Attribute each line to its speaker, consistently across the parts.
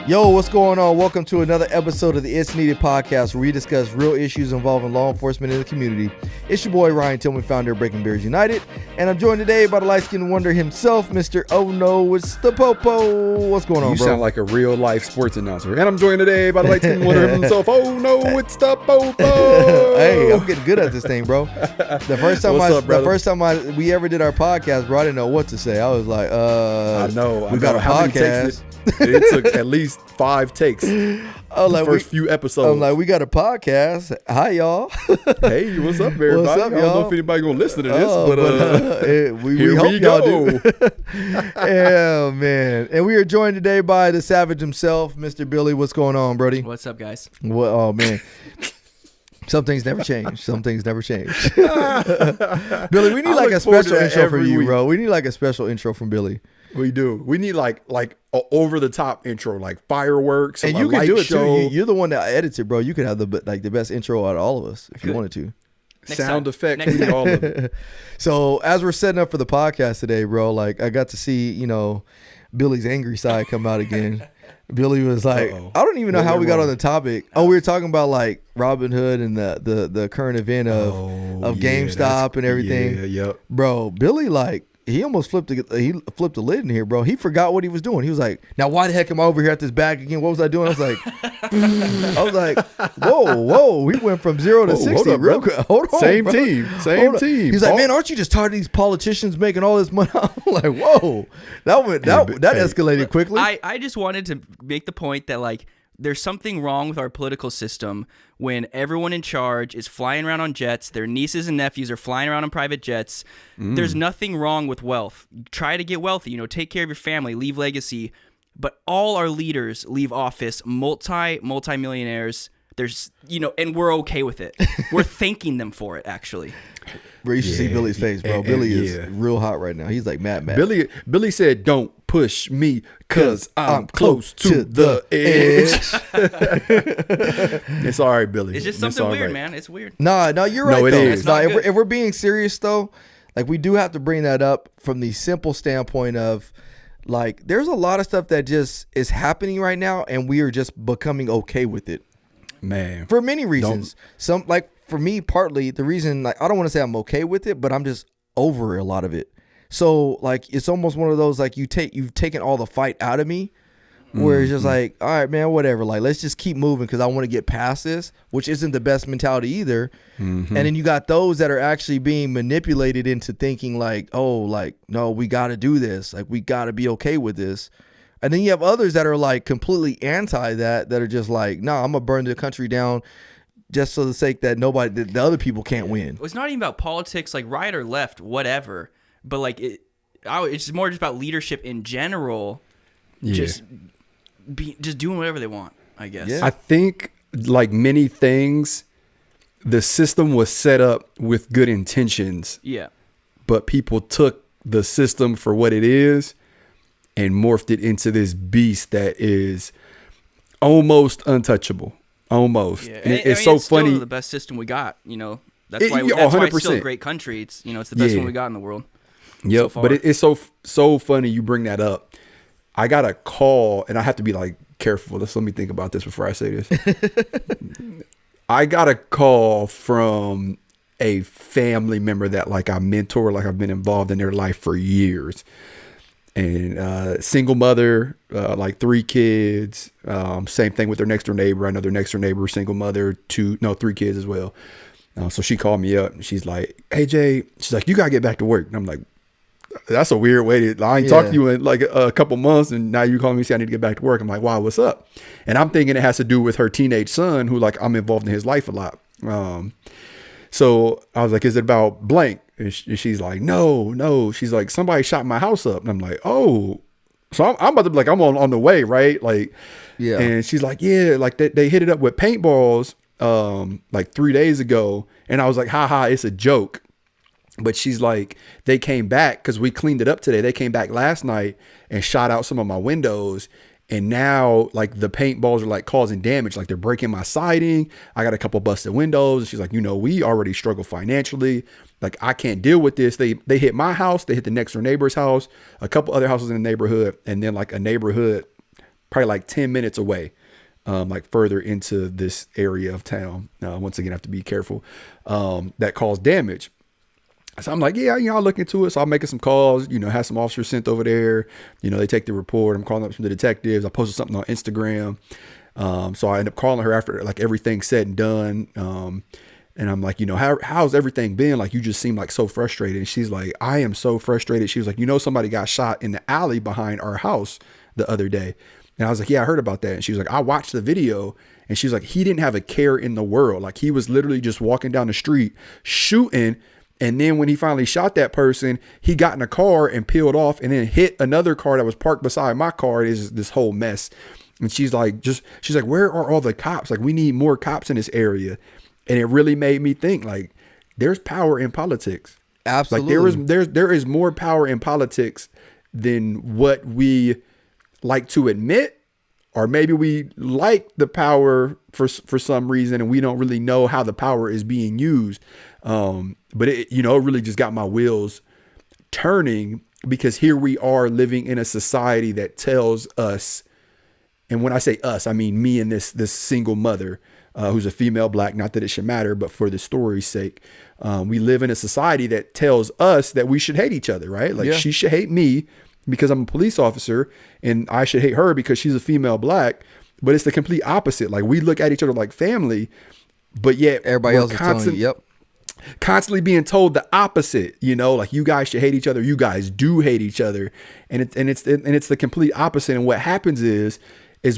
Speaker 1: Yo, what's going on? Welcome to another episode of the It's Needed podcast, where we discuss real issues involving law enforcement in the community. It's your boy Ryan Tillman, founder of Breaking Bears United, and I'm joined today by the light-skinned wonder himself, Mr. Oh No, it's the Popo. What's going on,
Speaker 2: You
Speaker 1: bro?
Speaker 2: sound like a real-life sports announcer. And I'm joined today by the light-skinned wonder himself. Oh no, it's the Popo.
Speaker 1: Hey, I'm getting good at this thing, bro. The first time we ever did our podcast, bro, I didn't know what to say. I was like,
Speaker 2: I know.
Speaker 1: we got a
Speaker 2: how many
Speaker 1: podcast.
Speaker 2: takes it took at least 5 takes.
Speaker 1: Oh,
Speaker 2: The first few episodes.
Speaker 1: I'm like, we got a podcast. Hi, y'all.
Speaker 2: Hey, what's up, everybody?
Speaker 1: What's up,
Speaker 2: I don't
Speaker 1: y'all?
Speaker 2: know if anybody gonna listen to this,
Speaker 1: we
Speaker 2: here
Speaker 1: hope
Speaker 2: we
Speaker 1: y'all
Speaker 2: go.
Speaker 1: do. Yeah, man. And we are joined today by the Savage himself, Mr. Billy. What's going on, Brody?
Speaker 3: What's up, guys?
Speaker 1: What? Oh, man. Some things never change. Some things never change. Billy, we need like a special intro from you, bro. We need like a special intro from Billy.
Speaker 2: We do. We need like a over the top intro, like fireworks,
Speaker 1: And
Speaker 2: a
Speaker 1: you can
Speaker 2: light
Speaker 1: do it
Speaker 2: show,
Speaker 1: too. You're the one that edits it, bro. You could have the best intro out of all of us if you wanted to.
Speaker 2: sound effects, we need all of it.
Speaker 1: So as we're setting up for the podcast today, bro, like I got to see, Billy's angry side come out again. Billy was like, I don't even know how we got on the topic. Oh, we were talking about like Robin Hood and the current event of GameStop and everything.
Speaker 2: Yeah, yep.
Speaker 1: Bro, Billy, like, he almost flipped the lid in here, bro. He forgot what he was doing. He was like, now why the heck am I over here at this bag again? What was I doing? I was like, whoa. We went from 0 to 60
Speaker 2: hold up,
Speaker 1: real
Speaker 2: bro.
Speaker 1: quick. Hold on,
Speaker 2: Same
Speaker 1: bro.
Speaker 2: team.
Speaker 1: He's like, man, aren't you just tired of these politicians making all this money? I'm like, whoa. That escalated quickly.
Speaker 3: I just wanted to make the point that, like, there's something wrong with our political system when everyone in charge is flying around on jets. Their nieces and nephews are flying around on private jets. There's nothing wrong with wealth. Try to get wealthy, take care of your family, leave legacy. But all our leaders leave office multi-millionaires. There's, and we're okay with it. We're thanking them for it, actually.
Speaker 1: Bro, you should see Billy's face, bro. Billy is real hot right now. He's like mad.
Speaker 2: Billy said, "Don't push me, cause I'm close to the edge." It's all right, Billy.
Speaker 3: It's just something weird, man. It's weird.
Speaker 1: No, you're right.
Speaker 2: No, it
Speaker 1: though.
Speaker 2: is.
Speaker 1: No, if we're being serious though, like we do have to bring that up from the simple standpoint of, like, there's a lot of stuff that just is happening right now, and we are just becoming okay with it.
Speaker 2: Man,
Speaker 1: For many reasons. Some, like, for me, partly the reason, like, I don't want to say I'm okay with it, but I'm just over a lot of it. So, like, it's almost one of those, like, you've taken all the fight out of me, where it's just like, all right, man, whatever. Like, let's just keep moving because I want to get past this, which isn't the best mentality either. And then you got those that are actually being manipulated into thinking like, oh, like, no, we got to do this. Like, we got to be okay with this. And then you have others that are like completely anti that are just like, nah, I'm going to burn the country down just for the sake that the other people can't win.
Speaker 3: It's not even about politics, like right or left, whatever. But like it's more just about leadership in general. Just doing whatever they want, I guess.
Speaker 1: Yeah.
Speaker 2: I think, like many things, the system was set up with good intentions.
Speaker 3: Yeah.
Speaker 2: But people took the system for what it is and morphed it into this beast that is almost untouchable. Almost.
Speaker 3: Yeah.
Speaker 2: And
Speaker 3: it's
Speaker 2: so
Speaker 3: still
Speaker 2: funny.
Speaker 3: the best system we got, That's why it's still a great country. It's it's the best one we got in the world.
Speaker 2: Yep.
Speaker 3: So far.
Speaker 2: But it's so funny you bring that up. I got a call, and I have to be like careful. Let me think about this before I say this. I got a call from a family member that, like, I mentor, like I've been involved in their life for years. And single mother, like 3 kids. Same thing with their next door neighbor. I know their next door neighbor, single mother, 3 kids as well. So she called me up and she's like, "Hey Jay," she's like, "You gotta get back to work." And I'm like, that's a weird way to. I ain't talked to you in like a couple months, and now you calling me say I need to get back to work. I'm like, wow, what's up? And I'm thinking it has to do with her teenage son, who, like, I'm involved in his life a lot. So I was like, "Is it about blank?" And she's like, no. She's like, "Somebody shot my house up." And I'm like, "Oh." So I'm about to be like, I'm on the way, right? Like,
Speaker 1: Yeah.
Speaker 2: And she's like, "Yeah, like they hit it up with paintballs like 3 days ago." And I was like, haha, it's a joke. But she's like, they came back because we cleaned it up today. They came back last night and shot out some of my windows. And now, like, the paintballs are like causing damage. Like, they're breaking my siding. I got a couple busted windows. And she's like, we already struggle financially. Like, I can't deal with this. They hit my house. They hit the next door neighbor's house, a couple other houses in the neighborhood, and then like a neighborhood probably like 10 minutes away, like further into this area of town. Once again, I have to be careful, that caused damage. So I'm like, yeah, I'll look into it. So I'm making some calls, have some officers sent over there. They take the report. I'm calling up some of the detectives. I posted something on Instagram. So I end up calling her after like everything's said and done. And I'm like, how's everything been? Like, you just seem like so frustrated. And she's like, I am so frustrated. She was like, somebody got shot in the alley behind our house the other day. And I was like, yeah, I heard about that. And she was like, I watched the video. And she's like, he didn't have a care in the world. Like, he was literally just walking down the street shooting. And then when he finally shot that person, he got in a car and peeled off and then hit another car that was parked beside my car. It is this whole mess. And she's like, where are all the cops? Like, we need more cops in this area. And it really made me think, like, there's power in politics.
Speaker 1: Absolutely.
Speaker 2: Like, there is more power in politics than what we like to admit, or maybe we like the power for some reason and we don't really know how the power is being used. But it really just got my wheels turning, because here we are living in a society that tells us, and when I say us, I mean me and this single mother, who's a female black, not that it should matter, but for the story's sake, we live in a society that tells us that we should hate each other, right? Like, she should hate me because I'm a police officer, and I should hate her because she's a female black. But it's the complete opposite. Like, we look at each other like family, but yet
Speaker 1: everybody else is telling you, yep.
Speaker 2: Constantly being told the opposite, like, you guys should hate each other. You guys do hate each other. And it's the complete opposite. And what happens is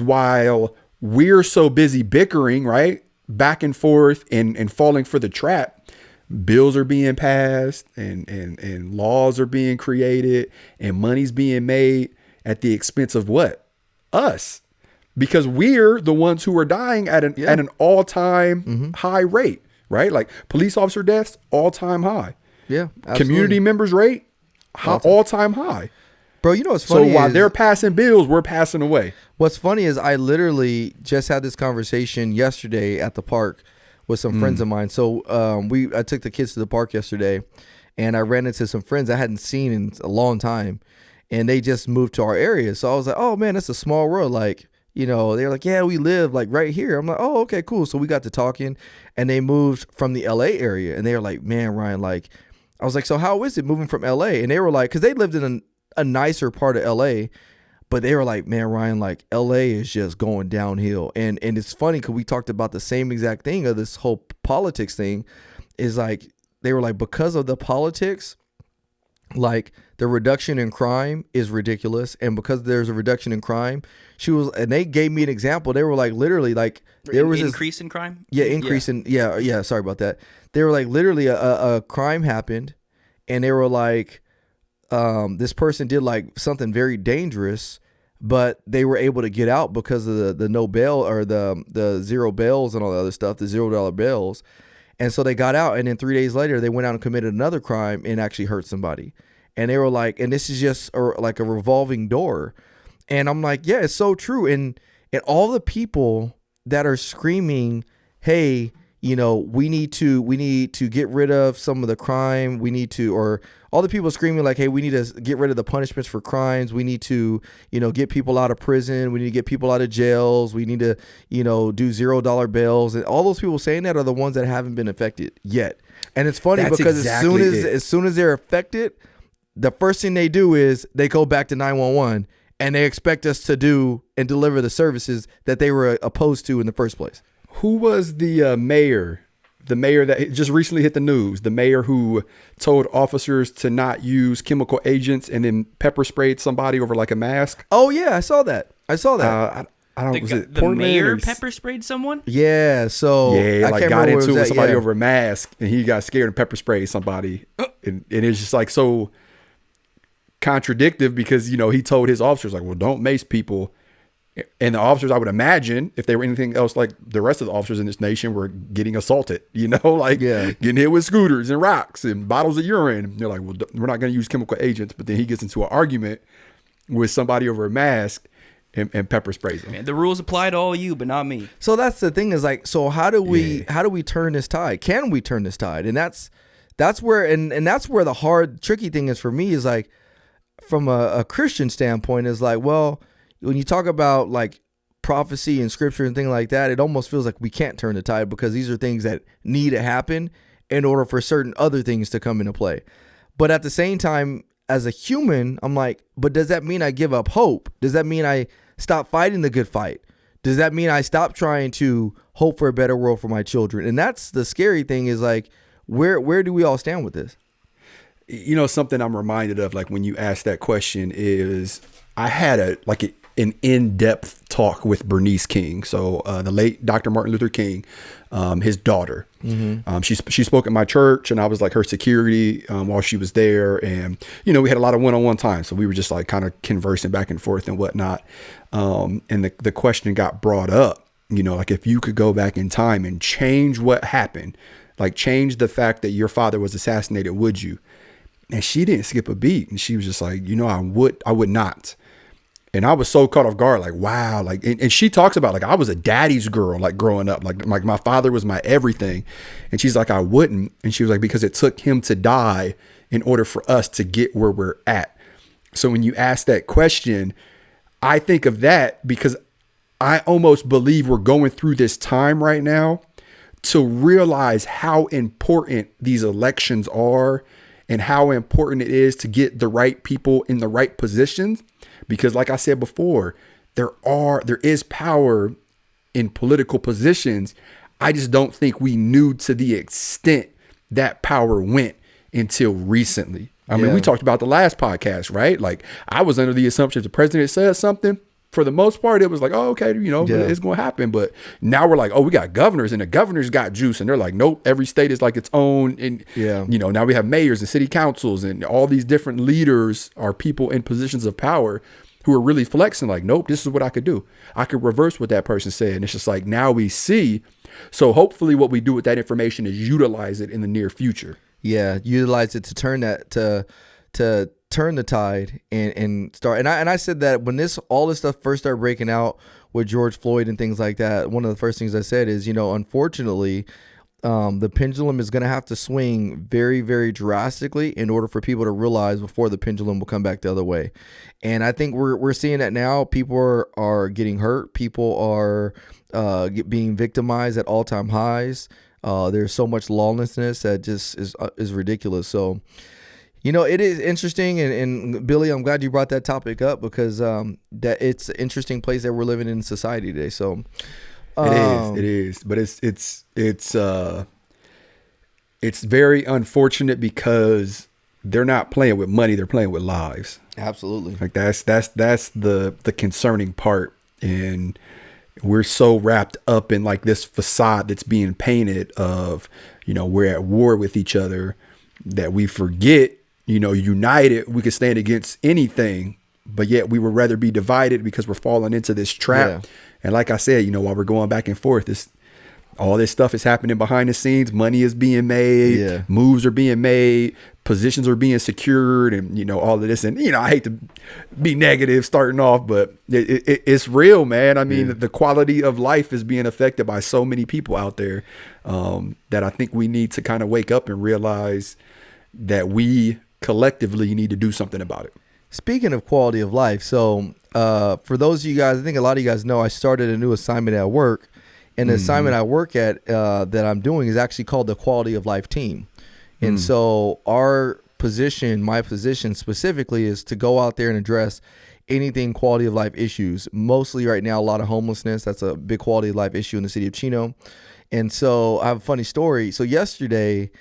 Speaker 2: while we're so busy bickering, right, back and forth and falling for the trap, bills are being passed and laws are being created and money's being made at the expense of what? Us. Because we're the ones who are dying at an all-time high rate, right? Like, police officer deaths, all-time high.
Speaker 1: Yeah, absolutely.
Speaker 2: Community members rate, all-time high.
Speaker 1: Bro, what's funny?
Speaker 2: So while they're passing bills, we're passing away.
Speaker 1: What's funny is I literally just had this conversation yesterday at the park with some friends of mine. So I took the kids to the park yesterday, and I ran into some friends I hadn't seen in a long time, and they just moved to our area. So I was like, oh man, that's a small world. Like, they're like, yeah, we live like right here. I'm like, oh, okay, cool. So we got to talking, and they moved from the LA area, and they were like, man, Ryan, like, I was like, so how is it moving from LA? And they were like, because they lived in a nicer part of LA, but they were like, man, Ryan, like, LA is just going downhill. And it's funny because we talked about the same exact thing of this whole politics thing, is like, they were like, because of the politics, like, the reduction in crime is ridiculous. And because there's a reduction in crime, and they gave me an example. They were like, literally, like, there was
Speaker 3: increase in crime.
Speaker 1: Yeah. Sorry about that. They were like, literally a crime happened, and they were like, this person did like something very dangerous, but they were able to get out because of the no bail, or the zero bails and all the other stuff, the $0 bails. And so they got out, and then 3 days later they went out and committed another crime and actually hurt somebody. And they were like, and this is just like a revolving door. And I'm like, yeah, it's so true. And all the people that are screaming, hey, we need to get rid of some of the crime. We need to, or all the people screaming like, hey, we need to get rid of the punishments for crimes. We need to, get people out of prison. We need to get people out of jails. We need to, do $0 bails. And all those people saying that are the ones that haven't been affected yet. And it's funny because as soon as they're affected, the first thing they do is they go back to 911 and they expect us to do and deliver the services that they were opposed to in the first place.
Speaker 2: Who was the mayor? The mayor that just recently hit the news. The mayor who told officers to not use chemical agents and then pepper sprayed somebody over like a mask.
Speaker 1: Oh yeah, I saw that.
Speaker 2: I don't. Was it
Speaker 3: the mayor pepper sprayed someone?
Speaker 1: Yeah. So
Speaker 2: yeah, like got into it with somebody over a mask, and he got scared and pepper sprayed somebody, and it's just like so contradictive because he told his officers like, well, don't mace people. And the officers, I would imagine, if they were anything else like the rest of the officers in this nation, were getting assaulted, getting hit with scooters and rocks and bottles of urine. And they're like, well, we're not going to use chemical agents. But then he gets into an argument with somebody over a mask and pepper sprays them.
Speaker 3: Man, the rules apply to all you, but not me.
Speaker 1: So that's the thing is like, so how do we turn this tide? Can we turn this tide? And that's where, and that's where the hard, tricky thing is for me is like, from a Christian standpoint is like, well, when you talk about like prophecy and scripture and things like that, it almost feels like we can't turn the tide because these are things that need to happen in order for certain other things to come into play. But at the same time, as a human, I'm like, but does that mean I give up hope? Does that mean I stop fighting the good fight? Does that mean I stop trying to hope for a better world for my children? And that's the scary thing is like, where do we all stand with this?
Speaker 2: You know, something I'm reminded of, like when you asked that question, is I had an in-depth talk with Bernice King. So the late Dr. Martin Luther King, his daughter. Mm-hmm. She spoke at my church, and I was like her security while she was there. And, you know, we had a lot of one-on-one time. So we were just like kind of conversing back and forth and whatnot. And the question got brought up, you know, like if you could go back in time and change what happened, like change the fact that your father was assassinated, would you? And she didn't skip a beat. And she was just like, you know, I would not. And I was so caught off guard, like, wow. Like, and she talks about like, I was a daddy's girl, like growing up, like my father was my everything. And she's like, I wouldn't. And she was like, because it took him to die in order for us to get where we're at. So when you ask that question, I think of that because I almost believe we're going through this time right now to realize how important these elections are and how important it is to get the right people in the right positions. Because like I said before, there is power in political positions. I just don't think we knew to the extent that power went until recently. I mean, we talked about the last podcast, right? Like I was under the assumption if the president says something, for the most part, it was like, oh, okay, you know, it's going to happen. But now we're like, oh, we got governors and the governors got juice. And they're like, nope, every state is like its own. And, you know, now we have mayors and city councils and all these different leaders are people in positions of power who are really flexing like, nope, this is what I could do. I could reverse what that person said. And it's just like, now we see. So hopefully what we do with that information is utilize it in the near future.
Speaker 1: Yeah, utilize it to turn that to turn the tide and start. And I said that when all this stuff first started breaking out with George Floyd and things like that, one of the first things I said is, you know, unfortunately, the pendulum is going to have to swing very, very drastically in order for people to realize before the pendulum will come back the other way. And I think we're seeing that now. People are getting hurt. People are being victimized at all-time highs. There's so much lawlessness that just is ridiculous. So, you know, it is interesting. And Billy, I'm glad you brought that topic up because that it's an interesting place that we're living in society today. So
Speaker 2: it is. But it's very unfortunate because they're not playing with money. They're playing with lives.
Speaker 1: Absolutely.
Speaker 2: Like that's the concerning part. And we're so wrapped up in like this facade that's being painted of, you know, we're at war with each other that we forget, you know, united, we could stand against anything, but yet we would rather be divided because we're falling into this trap. Yeah. And like I said, you know, while we're going back and forth, all this stuff is happening behind the scenes. Money is being made, moves are being made, positions are being secured, and, you know, all of this. And, you know, I hate to be negative starting off, but it's real, man. I mean, the quality of life is being affected by so many people out there that I think we need to kind of wake up and realize that we collectively need to do something about it.
Speaker 1: Speaking of quality of life, so for those of you guys, I think a lot of you guys know I started a new assignment at work. And the assignment I work at that I'm doing is actually called the Quality of Life Team. And so our position, my position specifically, is to go out there and address anything quality of life issues. Mostly right now, a lot of homelessness. That's a big quality of life issue in the city of Chino. And so I have a funny story. So yesterday,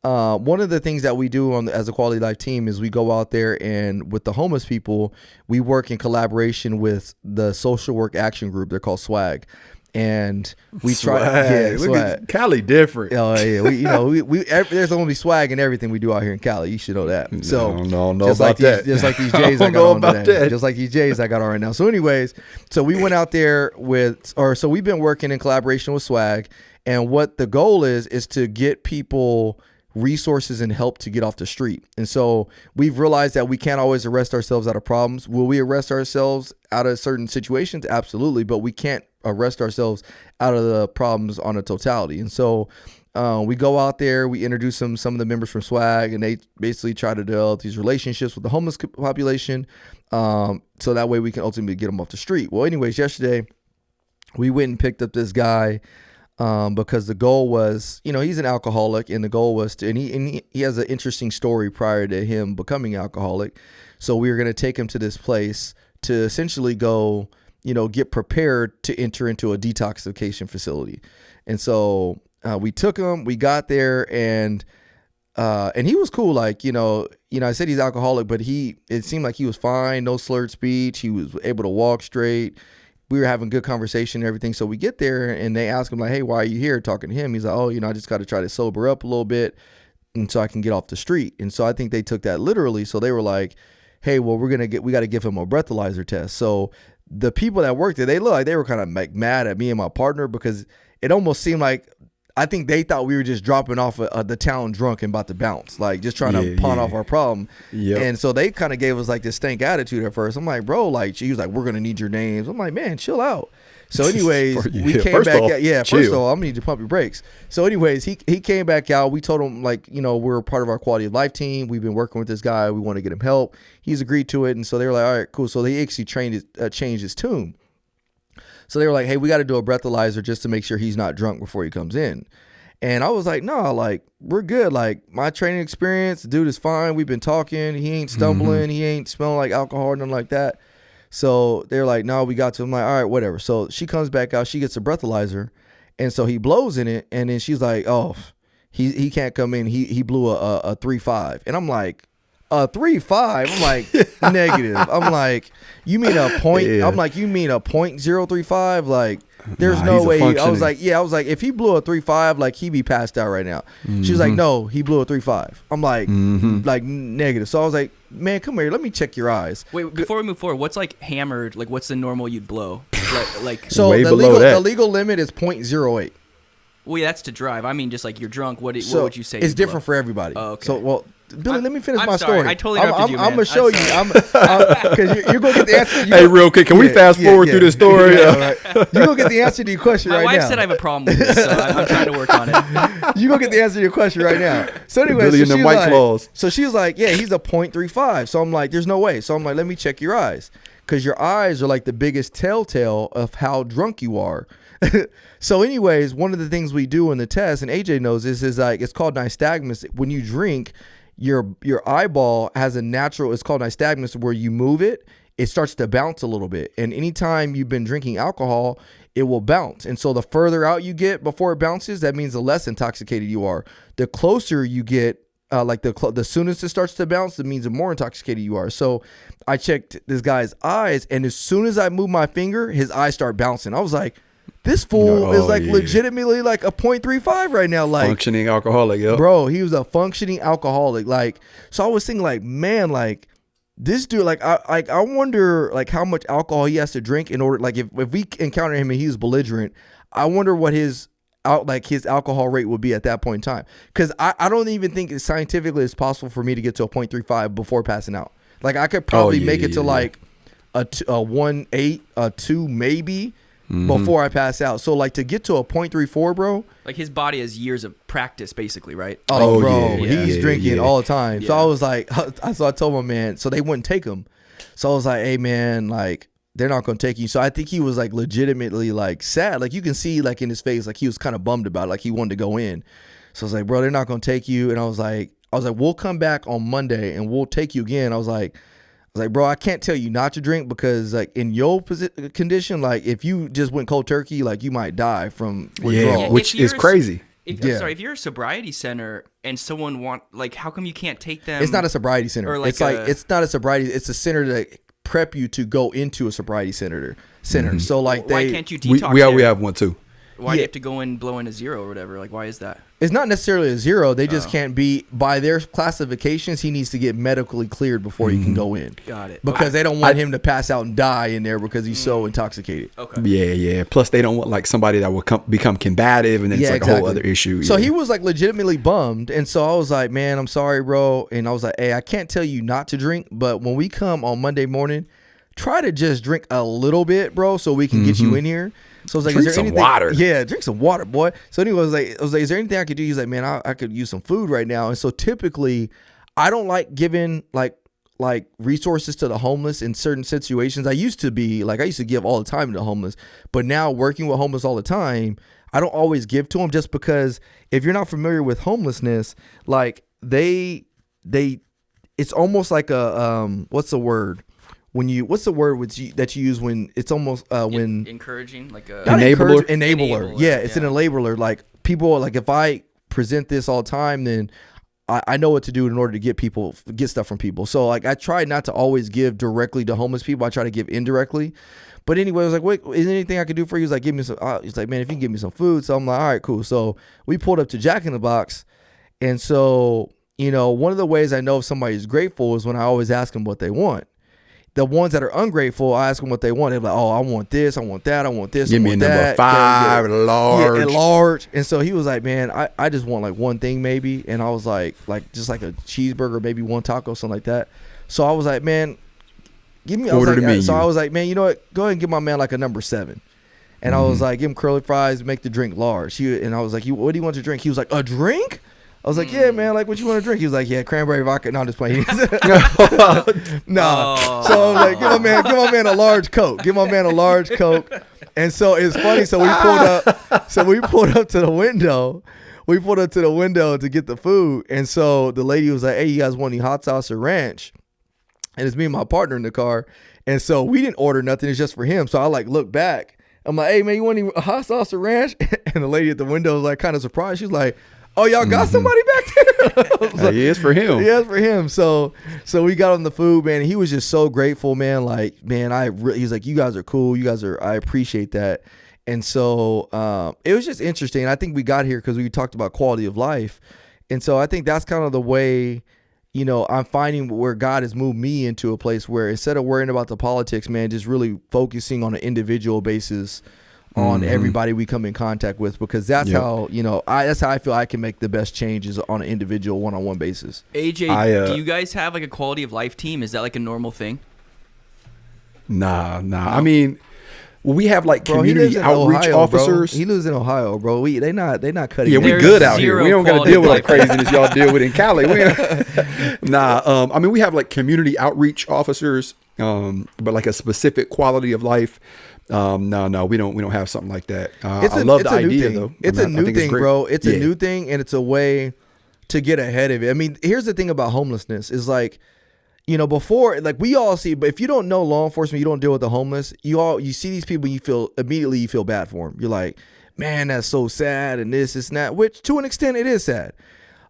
Speaker 1: one of the things that we do as a Quality of Life team is we go out there and with the homeless people, we work in collaboration with the Social Work Action Group. They're called SWAG. And we try.
Speaker 2: Look at Cali different.
Speaker 1: Oh yeah, we there's only swag in everything we do out here in Cali. You should know that. So
Speaker 2: no just about that.
Speaker 1: Just like these J's I got on today. Just like these J's I got on right now. So anyways, so we went out there so we've been working in collaboration with swag, and what the goal is to get people resources and help to get off the street. And so we've realized that we can't always arrest ourselves out of problems. Will we arrest ourselves out of certain situations? Absolutely, but we can't arrest ourselves out of the problems on a totality. And so We go out there, we introduce some of the members from Swag, and they basically try to develop these relationships with the homeless population, so that way we can ultimately get them off the street. Well, anyways, yesterday we went and picked up this guy because the goal was, he's an alcoholic, and the goal was to, and he has an interesting story prior to him becoming alcoholic. So we were going to take him to this place to essentially go, get prepared to enter into a detoxification facility. And so we took him, we got there, and he was cool. Like, I said he's alcoholic, but it seemed like he was fine. No slurred speech. He was able to walk straight. We were having good conversation and everything. So we get there and they ask him like, hey, why are you here? Talking to him. He's like, oh, I just got to try to sober up a little bit and so I can get off the street. And so I think they took that literally. So they were like, hey, well, we got to give him a breathalyzer test. So the people that worked there, they looked like they were kind of like mad at me and my partner because it almost seemed like, I think they thought we were just dropping off the town drunk and about to bounce, like just trying to pawn off our problem. Yep. And so they kind of gave us like this stank attitude at first. I'm like, bro, like she was like, we're going to need your names. I'm like, man, chill out. So anyways, we came back out. Yeah, first of all, I'm going to need to pump your brakes. So anyways, he came back out. We told him like, we're part of our quality of life team. We've been working with this guy. We want to get him help. He's agreed to it. And so they were like, all right, cool. So they actually changed his tune. So they were like, hey, we got to do a breathalyzer just to make sure he's not drunk before he comes in. And I was like, no, like, we're good. Like, my training experience, the dude is fine. We've been talking. He ain't stumbling. He ain't smelling like alcohol or nothing like that. So they're like, no, we got to. I'm like, all right, whatever. So she comes back out. She gets a breathalyzer. And so he blows in it. And then she's like, oh, he can't come in. He blew a 3.5. And I'm like, a 3.5? I'm like, negative. I'm like, you mean a point? Yeah. I'm like, you mean a .035? Like, there's no way. I was like, if he blew a 3.5, like he'd be passed out right now. She was like, no, he blew a 3.5. I'm like, like negative. So I was like, man, come here, let me check your eyes.
Speaker 3: Wait, before we move forward, what's like hammered? Like, what's the normal you'd blow? Like
Speaker 1: so the legal limit is .08.
Speaker 3: Well, yeah, that's to drive. I mean, just like you're drunk. What would you say?
Speaker 1: It's different for everybody.
Speaker 3: Oh, okay.
Speaker 1: So, well, Billy, let me finish
Speaker 3: I'm
Speaker 1: my
Speaker 3: sorry.
Speaker 1: story.
Speaker 3: I totally interrupted you, man.
Speaker 1: I'm going to show you. Because you're going to get the answer.
Speaker 2: Hey, real quick, can we fast forward through this story?
Speaker 1: Right. You're going to get the answer to your question right now.
Speaker 3: My wife said I have a problem with this, so I'm trying to work on it.
Speaker 1: You're going to get the answer to your question right now. So anyway, so she was like, yeah, he's a .35. So I'm like, there's no way. So I'm like, let me check your eyes. Because your eyes are like the biggest telltale of how drunk you are. So anyways, one of the things we do in the test, and AJ knows this, is like, it's called nystagmus. When you drink, your eyeball has a natural, it's called nystagmus, where you move it, it starts to bounce a little bit. And anytime you've been drinking alcohol, it will bounce. And so the further out you get before it bounces, that means the less intoxicated you are. The closer you get, like the soonest it starts to bounce, that means the more intoxicated you are. So I checked this guy's eyes, and as soon as I moved my finger, his eyes start bouncing. I was like, this fool is like legitimately like a .35 right now. Like
Speaker 2: functioning alcoholic, yo.
Speaker 1: Bro, he was a functioning alcoholic. Like, so I was thinking like, man, like this dude, like I wonder like how much alcohol he has to drink in order, like if we encounter him and he's belligerent, I wonder what his alcohol rate would be at that point in time. Because I don't even think it's scientifically it's possible for me to get to a .35 before passing out. Like I could probably make it to like a 1.8, a 2 maybe. Before I pass out. So like to get to a .34, bro.
Speaker 3: Like his body has years of practice basically, right?
Speaker 1: Oh, bro. He's drinking all the time. Yeah. So I was like, so I told my man, so they wouldn't take him. So I was like, hey man, like they're not going to take you. So I think he was like legitimately like sad. Like you can see like in his face, like he was kind of bummed about it. Like he wanted to go in. So I was like, bro, they're not going to take you. And I was like, we'll come back on Monday and we'll take you again. I was like, bro, I can't tell you not to drink because, like, in your condition, like, if you just went cold turkey, like, you might die from withdrawal.
Speaker 2: Yeah, which is crazy.
Speaker 3: Sorry, if you're a sobriety center and someone how come you can't take them?
Speaker 1: It's not a sobriety center. Or like it's not a sobriety. It's a center to prep you to go into a sobriety center. So, like,
Speaker 3: why can't you detox?
Speaker 2: We have one too.
Speaker 3: Why do you have to go in blow in a 0 or whatever? Like, why is that?
Speaker 1: It's not necessarily a 0. They just can't be, by their classifications, he needs to get medically cleared before he can go in.
Speaker 3: Got it.
Speaker 1: Because they don't want him to pass out and die in there because he's so intoxicated.
Speaker 3: Okay.
Speaker 2: Yeah. Plus, they don't want like somebody that will become combative, and then it's like a whole other issue.
Speaker 1: So he was like legitimately bummed. And so I was like, man, I'm sorry, bro. And I was like, hey, I can't tell you not to drink, but when we come on Monday morning, try to just drink a little bit, bro, so we can get you in here. So I was like,
Speaker 2: Drink
Speaker 1: is there
Speaker 2: some
Speaker 1: anything?
Speaker 2: water.
Speaker 1: Yeah, drink some water, boy. So anyway, I was like, is there anything I could do? He's like, man, I could use some food right now. And so typically, I don't like giving like resources to the homeless in certain situations. I used to give all the time to the homeless, but now working with homeless all the time, I don't always give to them, just because if you're not familiar with homelessness, like it's almost like a what's the word that you use when it's almost when
Speaker 3: encouraging, like a
Speaker 1: enabler. Yeah, it's an enabler. Like people, like if I present this all the time, then I know what to do in order to get stuff from people. So like I try not to always give directly to homeless people. I try to give indirectly. But anyway, I was like, wait, is there anything I could do for you? He's like, give me some. He's like, man, if you can give me some food. So I'm like, all right, cool. So we pulled up to Jack in the Box, and so one of the ways I know if somebody's grateful is when I always ask them what they want. The ones that are ungrateful, I ask them what they want. They're like, oh, I want this, I want that, I want this.
Speaker 2: Give me a number 5, large.
Speaker 1: Yeah, large. And so he was like, man, I just want like one thing maybe. And I was like just like a cheeseburger, maybe one taco, something like that. So I was like, man, give me.
Speaker 2: Order the menu.
Speaker 1: So I was like, man, you know what? Go ahead and give my man like a number 7. And I was like, give him curly fries, make the drink large. And I was like, what do you want to drink? He was like, a drink? I was like, yeah, man, like, what you want to drink? He was like, yeah, cranberry vodka. No, I'm just playing. No. So I was like, give my man a large Coke. Give my man a large Coke. And so it's funny. So we pulled up to the window. We pulled up to the window to get the food. And so the lady was like, hey, you guys want any hot sauce or ranch? And it's me and my partner in the car. And so we didn't order nothing. It's just for him. So I like look back. I'm like, hey, man, you want any hot sauce or ranch? And the lady at the window was like kind of surprised. She's like, oh, y'all got somebody back there?
Speaker 2: Like, yeah, it's for him.
Speaker 1: Yeah, it's for him. So we got on the food, man. And he was just so grateful, man. Like, man, he's like, you guys are cool. I appreciate that. And so it was just interesting. I think we got here because we talked about quality of life. And so I think that's kind of the way, I'm finding where God has moved me into a place where instead of worrying about the politics, man, just really focusing on an individual basis on everybody we come in contact with, because that's how that's how I feel I can make the best changes on an individual one-on-one basis.
Speaker 3: AJ, do you guys have like a quality of life team? Is that like a normal thing?
Speaker 2: Nah. I mean, we have like community outreach officers.
Speaker 1: Bro. He lives in Ohio, bro. They not cutting.
Speaker 2: Yeah, we good out here. We don't got to deal with the craziness y'all deal with in Cali. I mean, we have like community outreach officers, but like a specific quality of life. No, we don't have something like that. I love the idea though.
Speaker 1: It's a new thing, bro. It's a new thing, and it's a way to get ahead of it. I mean, here's the thing about homelessness is like, before, like we all see, but if you don't know law enforcement, you don't deal with the homeless, you see these people, you feel bad for them. You're like, man, that's so sad, and this and that, which to an extent it is sad.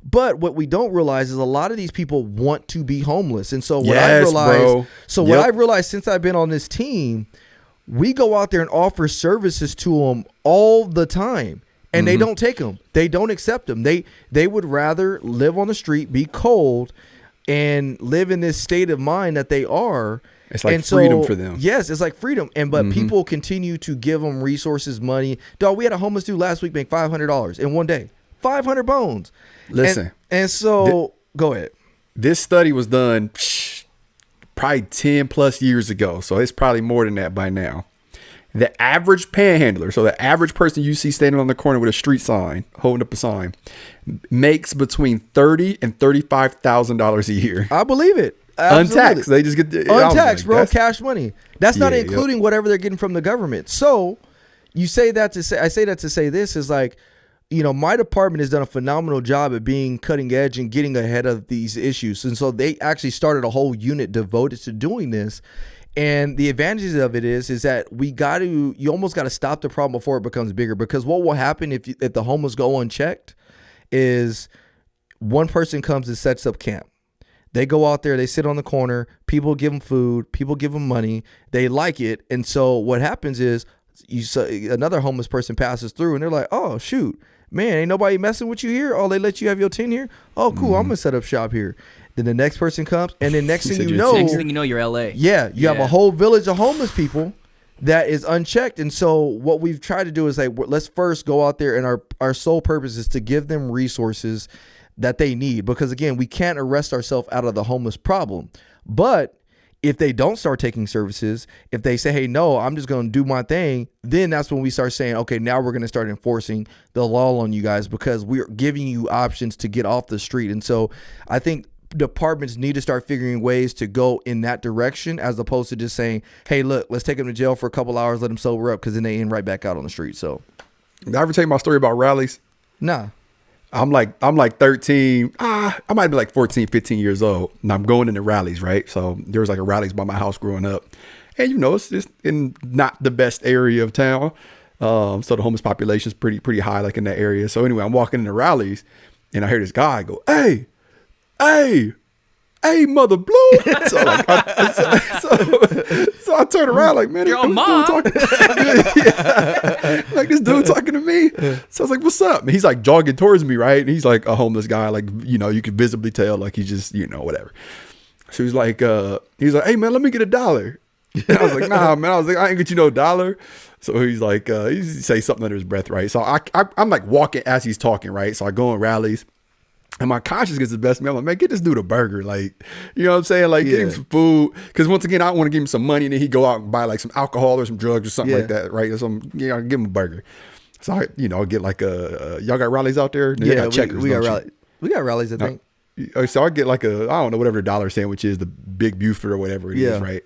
Speaker 1: But what we don't realize is a lot of these people want to be homeless. And so what I realized since I've been on this team, we go out there and offer services to them all the time, and they don't take them. They don't accept them. They would rather live on the street, be cold, and live in this state of mind that they are.
Speaker 2: It's like freedom for them.
Speaker 1: Yes, it's like freedom. But people continue to give them resources, money. Dog, we had a homeless dude last week make $500 in one day. 500 bones.
Speaker 2: Listen.
Speaker 1: And so go ahead.
Speaker 2: This study was done probably 10 plus years ago. So it's probably more than that by now. The average panhandler, so the average person you see standing on the corner with a street sign, holding up a sign, makes between $30,000 and $35,000 a year.
Speaker 1: I believe it. Absolutely.
Speaker 2: Untaxed. They just get
Speaker 1: untaxed, bro. Cash money. That's not including whatever they're getting from the government. So I say that to say this is like, my department has done a phenomenal job at being cutting edge and getting ahead of these issues. And so they actually started a whole unit devoted to doing this. And the advantages of it is that you almost got to stop the problem before it becomes bigger, because what will happen if the homeless go unchecked is one person comes and sets up camp. They go out there, they sit on the corner, people give them food, people give them money, they like it. And so what happens is another homeless person passes through and they're like, oh, shoot, man, ain't nobody messing with you here? Oh, they let you have your tent here? Oh, cool, I'm going to set up shop here. Then the next person comes, and then next thing you know,
Speaker 3: you're LA.
Speaker 1: Yeah, you have a whole village of homeless people that is unchecked. And so what we've tried to do is like, let's first go out there, and our sole purpose is to give them resources that they need. Because again, we can't arrest ourselves out of the homeless problem. But if they don't start taking services, if they say, hey, no, I'm just going to do my thing, then that's when we start saying, okay, now we're going to start enforcing the law on you guys because we're giving you options to get off the street. And so I think departments need to start figuring ways to go in that direction as opposed to just saying, hey, look, let's take them to jail for a couple hours, let them sober up, because then they end right back out on the street. So
Speaker 2: Did I ever tell you my story about Rallies?
Speaker 1: nah.
Speaker 2: I'm like 13. I might be like 14, 15 years old. And I'm going into Rallies, right? So there was like a Rallies by my house growing up. And you know, it's just in not the best area of town. So the homeless population is pretty high, like in that area. So anyway, I'm walking into Rallies and I hear this guy go, hey, mother blue. So, like, so I turn around like, man,
Speaker 3: Your mom.
Speaker 2: Dude yeah. Like this dude talking to me. So I was like, what's up? And he's like jogging towards me, right? And he's like a homeless guy, like, you know, you could visibly tell, like he's just, you know, whatever. So he's like, hey man, let me get $1. And I was like, nah, man. I was like, I ain't get you no $1. So he's like, he say something under his breath, right? So I'm like walking as he's talking, right? So I go in Rallies. And my conscience gets the best of me. I'm like, man, get this dude a burger. Like, you know what I'm saying? Like, get him some food. Because once again, I want to give him some money and then he go out and buy like some alcohol or some drugs or something like that, right? Or some, you know, give him a burger. So I, you know, get like y'all got Rallies out there?
Speaker 1: Yeah,
Speaker 2: got checkers,
Speaker 1: we got Rallies. We got Rallies, I think.
Speaker 2: So I get like I don't know, whatever the dollar sandwich is, the Big Buford or whatever it is, right?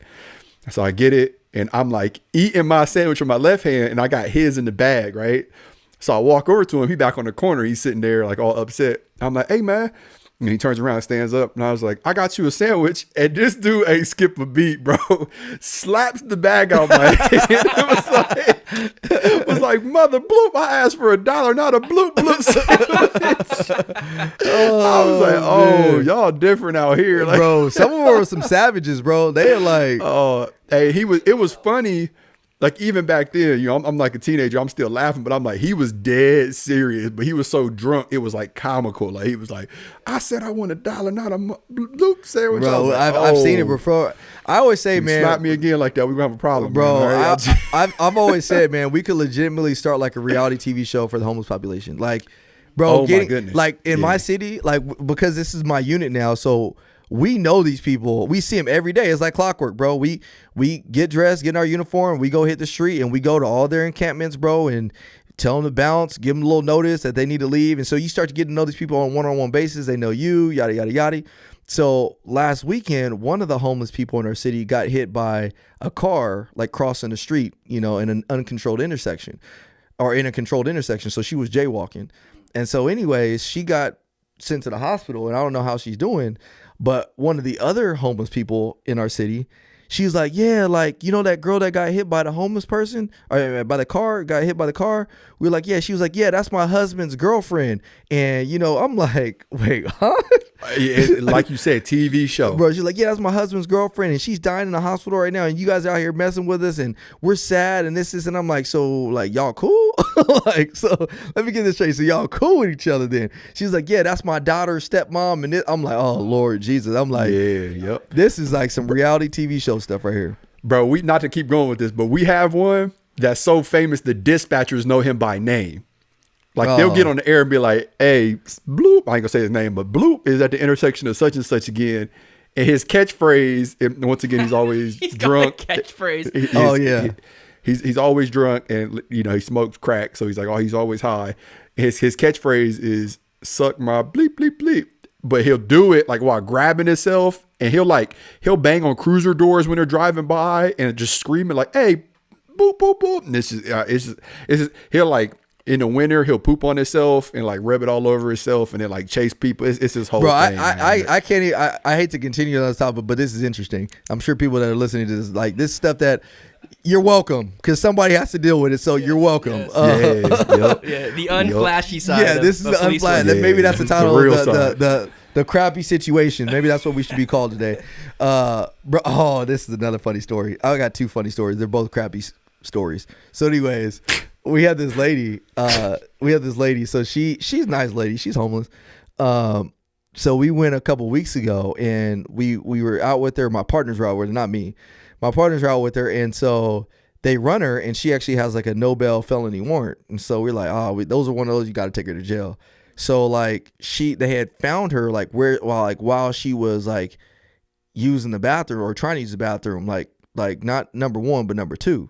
Speaker 2: So I get it and I'm like eating my sandwich with my left hand and I got his in the bag, right? So I walk over to him. He back on the corner. He's sitting there like all upset. I'm like, hey, man. And he turns around and stands up. And I was like, I got you a sandwich. And this dude ain't skip a beat, bro. Slaps the bag out my hand. It was like, mother bloop. I asked for $1, not a bloop bloop sandwich. I was like, oh, man. Y'all different out here. Like,
Speaker 1: bro, some of them were some savages, bro. They are like,
Speaker 2: hey, it was funny. Like even back then, you know, I'm like a teenager. I'm still laughing, but I'm like, he was dead serious. But he was so drunk, it was like comical. Like he was like, I said I want $1, not a Luke sandwich.
Speaker 1: Bro,
Speaker 2: like,
Speaker 1: I've seen it before. I always say, man,
Speaker 2: slap me again like that, we're gonna have a problem,
Speaker 1: bro.
Speaker 2: Man. Right?
Speaker 1: I've always said, man, we could legitimately start like a reality TV show for the homeless population. Like, bro,
Speaker 2: my goodness.
Speaker 1: Like in my city, like because this is my unit now, so. We know these people. We see them every day. It's like clockwork, bro. We get dressed, get in our uniform, we go hit the street, and we go to all their encampments, bro, and tell them to bounce, give them a little notice that they need to leave. And so you start to get to know these people on a one-on-one basis. They know you, yada, yada, yada. So last weekend, one of the homeless people in our city got hit by a car, like crossing the street, you know, in an uncontrolled intersection or in a controlled intersection. So she was jaywalking. And so anyways, she got sent to the hospital, and I don't know how she's doing. But one of the other homeless people in our city, she's like, yeah, like, you know, that girl that got hit by the homeless person or by the car, got hit by the car. We were like, yeah, she was like, yeah, that's my husband's girlfriend. And, you know, I'm like, wait, huh?
Speaker 2: Like you said, TV show.
Speaker 1: Bro, she's like, yeah, that's my husband's girlfriend. And she's dying in the hospital right now. And you guys are out here messing with us and we're sad and this. And I'm like, so like, y'all cool? Like, so let me get this straight. So y'all cool with each other then? She's like, yeah, that's my daughter's stepmom. And I'm like, oh, Lord Jesus. I'm like, this is like some reality TV show stuff right here.
Speaker 2: Bro, we not to keep going with this, but we have one that's so famous the dispatchers know him by name. Like they'll get on the air and be like, hey, Bloop, I ain't gonna say his name, but Bloop is at the intersection of such and such again. And his catchprise, and once again, he's always drunk.
Speaker 3: Got a catchphrase.
Speaker 2: He's always drunk and, you know, he smokes crack. So he's like, oh, he's always high. His catchphrase is suck my bleep, bleep, bleep. But he'll do it like while grabbing himself, and he'll bang on cruiser doors when they're driving by and just screaming like, hey, boop, boop, boop. And it's just he'll like, in the winter, he'll poop on himself and like rub it all over himself and then like chase people. It's his whole thing.
Speaker 1: I can't even, I hate to continue on this topic, but this is interesting. I'm sure people that are listening to this, like this stuff that you're welcome because somebody has to deal with it. So you're welcome.
Speaker 3: The unflashy side.
Speaker 1: Yeah, this is the unflashy. Maybe that's the title of the crappy situation. Maybe that's what we should be called today. Bro, oh, this is another funny story. I got two funny stories. They're both crappy stories. So anyways, we had this lady. So she's a nice lady. She's homeless. So we went a couple weeks ago and we were out with her. My partners were out with her, not me. My partners are out with her, and so they run her, and she actually has like a no bail felony warrant. And so we're like, those are one of those, you got to take her to jail. So like they had found her like while she was like using the bathroom or trying to use the bathroom, like not number one, but number two.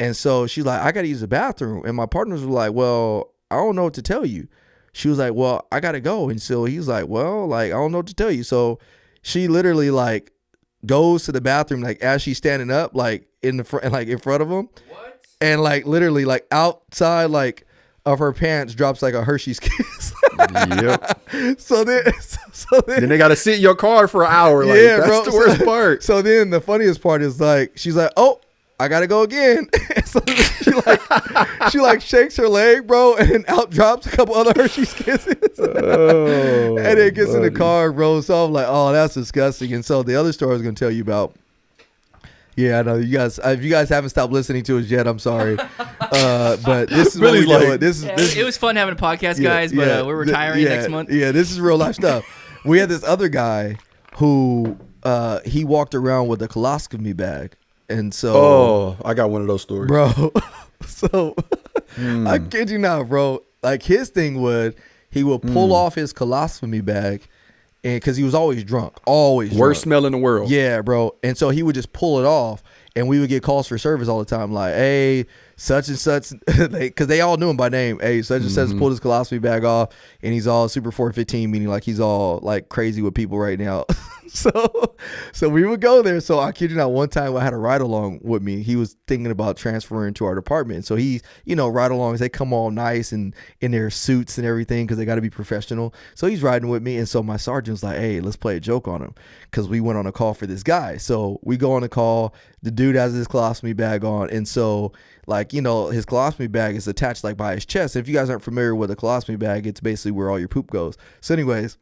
Speaker 1: And so she's like, I got to use the bathroom. And my partners were like, well, I don't know what to tell you. She was like, well, I got to go. And so he's like, well, like, I don't know what to tell you. So she literally like goes to the bathroom, like as she's standing up, like in the front, like in front of him. What? And like literally like outside, like of her pants drops like a Hershey's Kiss.
Speaker 2: Yep.
Speaker 1: So then
Speaker 2: they got to sit in your car for an hour. Like,
Speaker 1: yeah,
Speaker 2: that's
Speaker 1: bro.
Speaker 2: the worst part.
Speaker 1: So then the funniest part is like, she's like, oh, I gotta go again. So she like shakes her leg, bro, and then out drops a couple other Hershey's Kisses.
Speaker 2: Oh,
Speaker 1: and then gets in the car, bro. So I'm like, oh, that's disgusting. And so the other story I was gonna tell you about. Yeah, I know you guys. If you guys haven't stopped listening to us yet, I'm sorry. But this is
Speaker 2: Really
Speaker 1: what we
Speaker 2: like-
Speaker 1: doing. This
Speaker 3: It was fun having a podcast, guys, but we're retiring next month.
Speaker 1: Yeah, this is real life stuff. We had this other guy who he walked around with a colostomy bag. And so,
Speaker 2: Oh, I got one of those stories.
Speaker 1: bro, so I kid you not, bro. Like his thing he would pull off his colostomy bag, and because he was always drunk, always
Speaker 2: Worst
Speaker 1: drunk.
Speaker 2: smell in the world.
Speaker 1: Yeah, bro. And so he would just pull it off, and we would get calls for service all the time, like, hey, such and such, because they all knew him by name. Hey, such and such pulled his colostomy bag off, and he's all super 415, meaning like he's all like crazy with people right now. So we would go there. So I kid you not, one time I had a ride along with me. He was thinking about transferring to our department. So he, ride alongs, they come all nice and in their suits and everything because they got to be professional. So he's riding with me. And so my sergeant's like, hey, let's play a joke on him because we went on a call for this guy. So we go on a call. The dude has his colostomy bag on. And so like, his colostomy bag is attached like by his chest. If you guys aren't familiar with a colostomy bag, it's basically where all your poop goes. So anyways,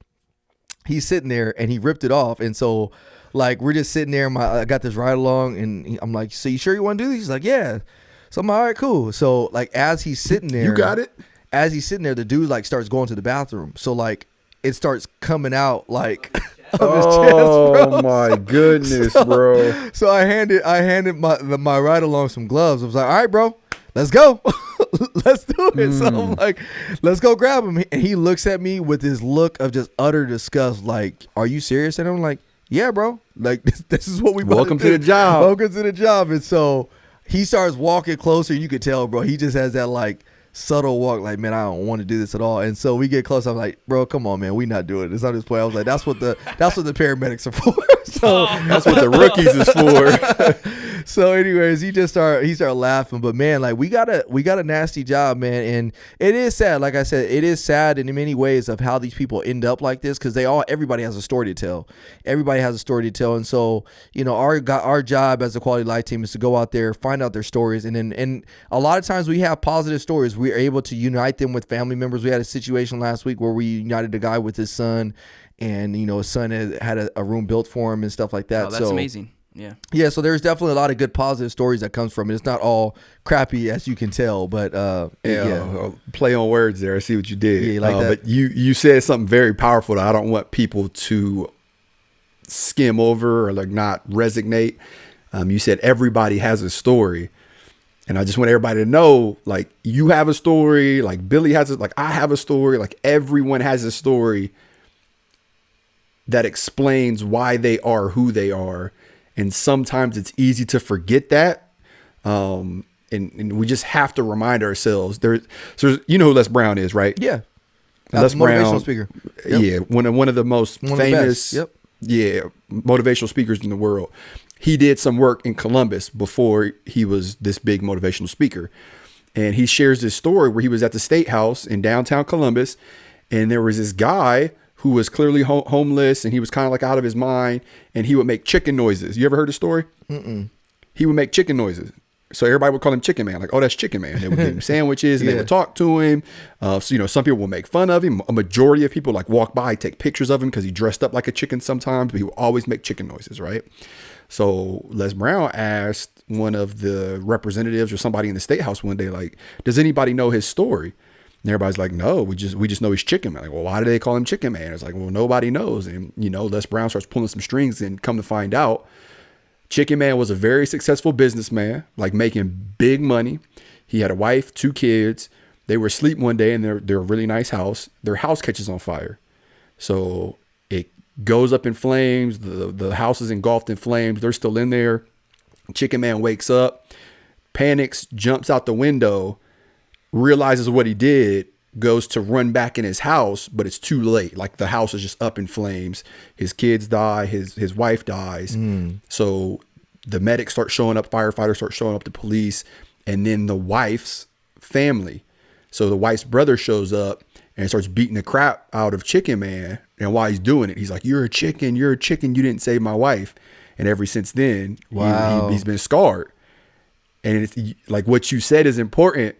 Speaker 1: he's sitting there and he ripped it off. And so like, we're just sitting there. I got this ride along and I'm like, so you sure you want to do this? He's like, yeah. So I'm like, all right, cool. So like, as he's sitting there,
Speaker 2: You got it?
Speaker 1: As he's sitting there, the dude like starts going to the bathroom. So like it starts coming out like of his chest, bro.
Speaker 2: Oh my goodness, bro.
Speaker 1: So I handed my ride along some gloves. I was like, all right, bro, let's go. Let's do it. So I'm like, let's go grab him. And he looks at me with this look of just utter disgust. Like, are you serious? And I'm like, yeah, bro. Like, this is what we
Speaker 2: Welcome to the job.
Speaker 1: Welcome to the job. And so he starts walking closer. You could tell, bro. He just has that like subtle walk. Like, man, I don't want to do this at all. And so we get close. I'm like, bro, come on, man. We not doing this. I'm just playing. I was like, that's what the paramedics are for. So
Speaker 2: That's what the rookies is for.
Speaker 1: So anyways, he started laughing. But man, like we got a nasty job, man. And it is sad. Like I said, it is sad in many ways of how these people end up like this because everybody has a story to tell. Everybody has a story to tell. And so, our job as a quality life team is to go out there, find out their stories. And a lot of times we have positive stories. We're able to unite them with family members. We had a situation last week where we united a guy with his son and, his son had a room built for him and stuff like that.
Speaker 3: Oh, that's amazing. Yeah.
Speaker 1: So there's definitely a lot of good positive stories that comes from it. It's not all crappy as you can tell, but
Speaker 2: Play on words there. I see what you did.
Speaker 1: Yeah, you like that?
Speaker 2: But you said something very powerful that I don't want people to skim over or like not resonate. You said everybody has a story. And I just want everybody to know, like, you have a story, like Billy has it, like I have a story, like everyone has a story that explains why they are who they are. And sometimes it's easy to forget that. And we just have to remind ourselves. There's you know who Les Brown is, right?
Speaker 1: Yeah.
Speaker 2: Les
Speaker 1: motivational
Speaker 2: Brown,
Speaker 1: speaker.
Speaker 2: Yep. Yeah. One of the most famous motivational speakers in the world. He did some work in Columbus before he was this big motivational speaker. And he shares this story where he was at the State House in downtown Columbus. And there was this guy who was clearly homeless and he was kind of like out of his mind and he would make chicken noises. You ever heard the story?
Speaker 1: Mm-mm.
Speaker 2: He would make chicken noises. So everybody would call him Chicken Man. Like, oh, that's Chicken Man. They would give him sandwiches and they would talk to him. So, some people will make fun of him. A majority of people like walk by, take pictures of him because he dressed up like a chicken sometimes, but he would always make chicken noises, right? So Les Brown asked one of the representatives or somebody in the State House one day, like, does anybody know his story? And everybody's like, no, we just know he's Chicken Man. Like, well, why do they call him Chicken Man? It's like, well, nobody knows. And, Les Brown starts pulling some strings and come to find out, Chicken Man was a very successful businessman, like making big money. He had a wife, 2 kids. They were asleep one day in their really nice house. Their house catches on fire. So it goes up in flames. The house is engulfed in flames. They're still in there. Chicken Man wakes up, panics, jumps out the window, realizes what he did, goes to run back in his house, but it's too late. Like the house is just up in flames. His kids die. His wife dies. So the medics start showing up, firefighters start showing up, the police, and then the wife's family. So the wife's brother shows up and starts beating the crap out of Chicken Man. And while he's doing it, he's like, you're a chicken. You didn't save my wife. And ever since then, he's been scarred. And it's like what you said is important,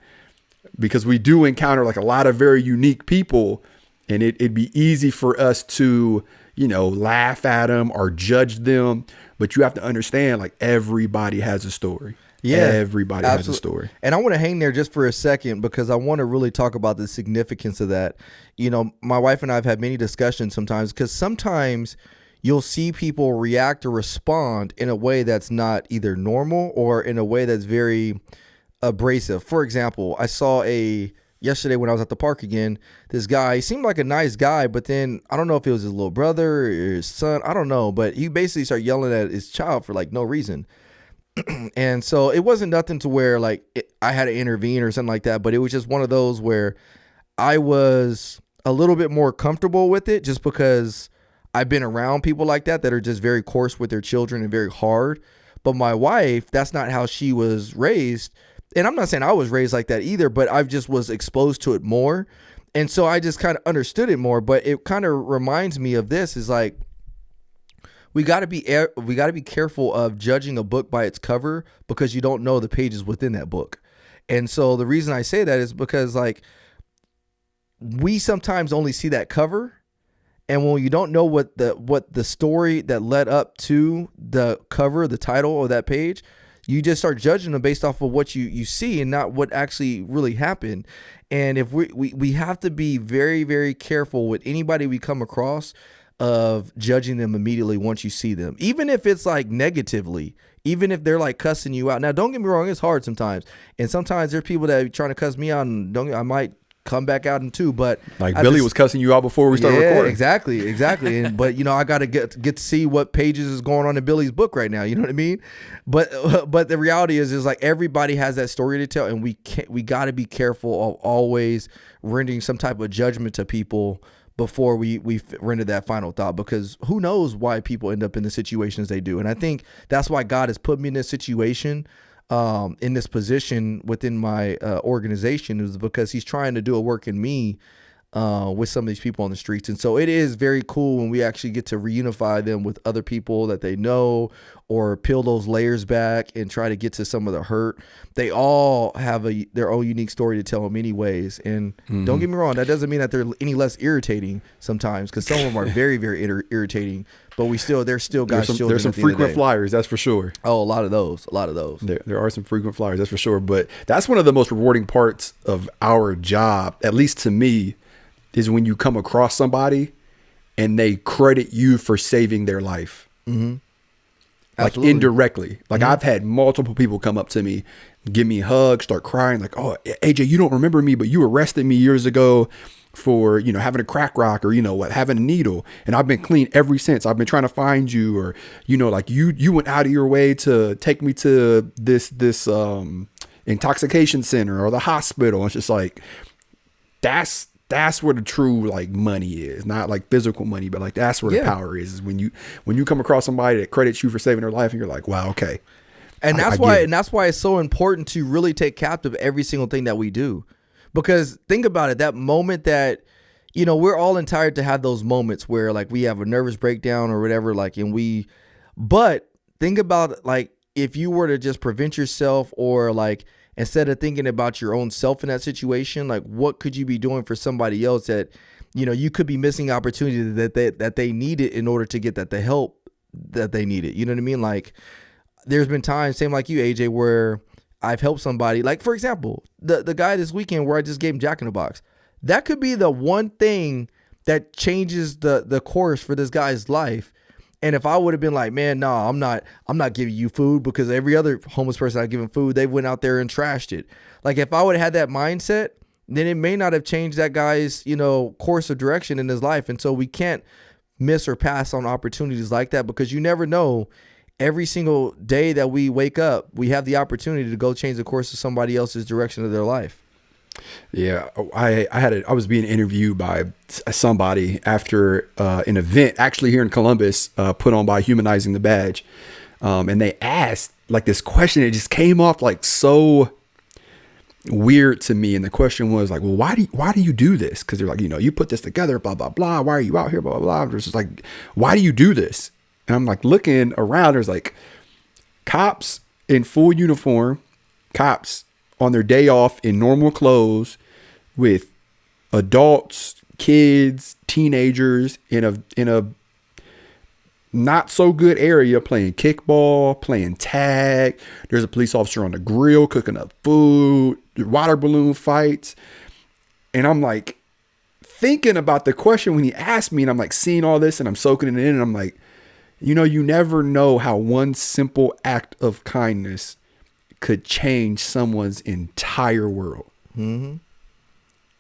Speaker 2: because we do encounter like a lot of very unique people, and it'd be easy for us to, laugh at them or judge them. But you have to understand, like, everybody has a story. Yeah, everybody has a story.
Speaker 1: And I want to hang there just for a second, because I want to really talk about the significance of that. My wife and I have had many discussions sometimes, because sometimes you'll see people react or respond in a way that's not either normal or in a way that's very abrasive. For example, I saw yesterday when I was at the park again, this guy, he seemed like a nice guy, but then I don't know if it was his little brother or his son, I don't know, but he basically started yelling at his child for like no reason. And so it wasn't nothing to where like I had to intervene or something like that, but it was just one of those where I was a little bit more comfortable with it, just because I've been around people like that are just very coarse with their children and very hard. But my wife, that's not how she was raised. And I'm not saying I was raised like that either, but I just was exposed to it more. And so I just kind of understood it more. But it kind of reminds me of this, is like, we got to be careful of judging a book by its cover, because you don't know the pages within that book. And so the reason I say that is because, like, we sometimes only see that cover. And when you don't know what the story that led up to the cover, the title of that page, you just start judging them based off of what you see and not what actually really happened. And if we have to be very, very careful with anybody we come across of judging them immediately once you see them, even if it's like negatively, even if they're like cussing you out. Now, don't get me wrong, it's hard sometimes. And sometimes there's people that are trying to cuss me out, and I might come back out in two, but
Speaker 2: like Billy was cussing you out before we started recording.
Speaker 1: Exactly. And but I got to get to see what pages is going on in Billy's book right now. You know what I mean? But the reality is like everybody has that story to tell, and we got to be careful of always rendering some type of judgment to people before we render that final thought, because who knows why people end up in the situations they do. And I think that's why God has put me in this situation, in this position within my organization, is because he's trying to do a work in me with some of these people on the streets. And so it is very cool when we actually get to reunify them with other people that they know, or peel those layers back and try to get to some of the hurt. They all have their own unique story to tell in many ways. And don't get me wrong, that doesn't mean that they're any less irritating sometimes, because some of them are very, very irritating, but they're still God's children.
Speaker 2: There's some frequent flyers, that's for sure.
Speaker 1: Oh, a lot of those.
Speaker 2: There are some frequent flyers, that's for sure. But that's one of the most rewarding parts of our job, at least to me, is when you come across somebody and they credit you for saving their life. Mm-hmm. Like
Speaker 1: Absolutely.
Speaker 2: Indirectly. Like I've had multiple people come up to me, give me hugs, start crying, like, oh, AJ, you don't remember me, but you arrested me years ago for, having a crack rock, or, having a needle. And I've been clean ever since. I've been trying to find you, or, like you went out of your way to take me to this intoxication center or the hospital. It's just like, that's where the true like money is, not like physical money, but like that's where the power is when you come across somebody that credits you for saving their life, and you're like, wow, okay.
Speaker 1: And that's why it's so important to really take captive every single thing that we do. Because think about it, that moment that, we're all entitled to have those moments where like we have a nervous breakdown or whatever, like, but think about like, if you were to just prevent yourself, or like, instead of thinking about your own self in that situation, like what could you be doing for somebody else that, you could be missing opportunity that they needed in order to get the help that they needed. You know what I mean? Like there's been times, same like you, AJ, where I've helped somebody, like for example, the guy this weekend where I just gave him Jack in the Box. That could be the one thing that changes the course for this guy's life. And if I would have been like, man, no, I'm not giving you food, because every other homeless person I've given food, they went out there and trashed it. Like if I would have had that mindset, then it may not have changed that guy's, course of direction in his life. And so we can't miss or pass on opportunities like that, because you never know. Every single day that we wake up, we have the opportunity to go change the course of somebody else's direction of their life.
Speaker 2: Yeah, I was being interviewed by somebody after an event actually here in Columbus, put on by Humanizing the Badge, and they asked like this question. It just came off like so weird to me, and the question was like, well, why do you do this? Because they're like, you put this together, blah blah blah. Why are you out here, blah blah blah? It's just like, why do you do this? And I'm like looking around. There's like cops in full uniform, cops on their day off in normal clothes, with adults, kids, teenagers in a not so good area playing kickball, playing tag. There's a police officer on the grill cooking up food, water balloon fights. And I'm like thinking about the question when he asked me, and I'm like seeing all this and I'm soaking it in, and I'm like, you never know how one simple act of kindness could change someone's entire world. Mm-hmm. And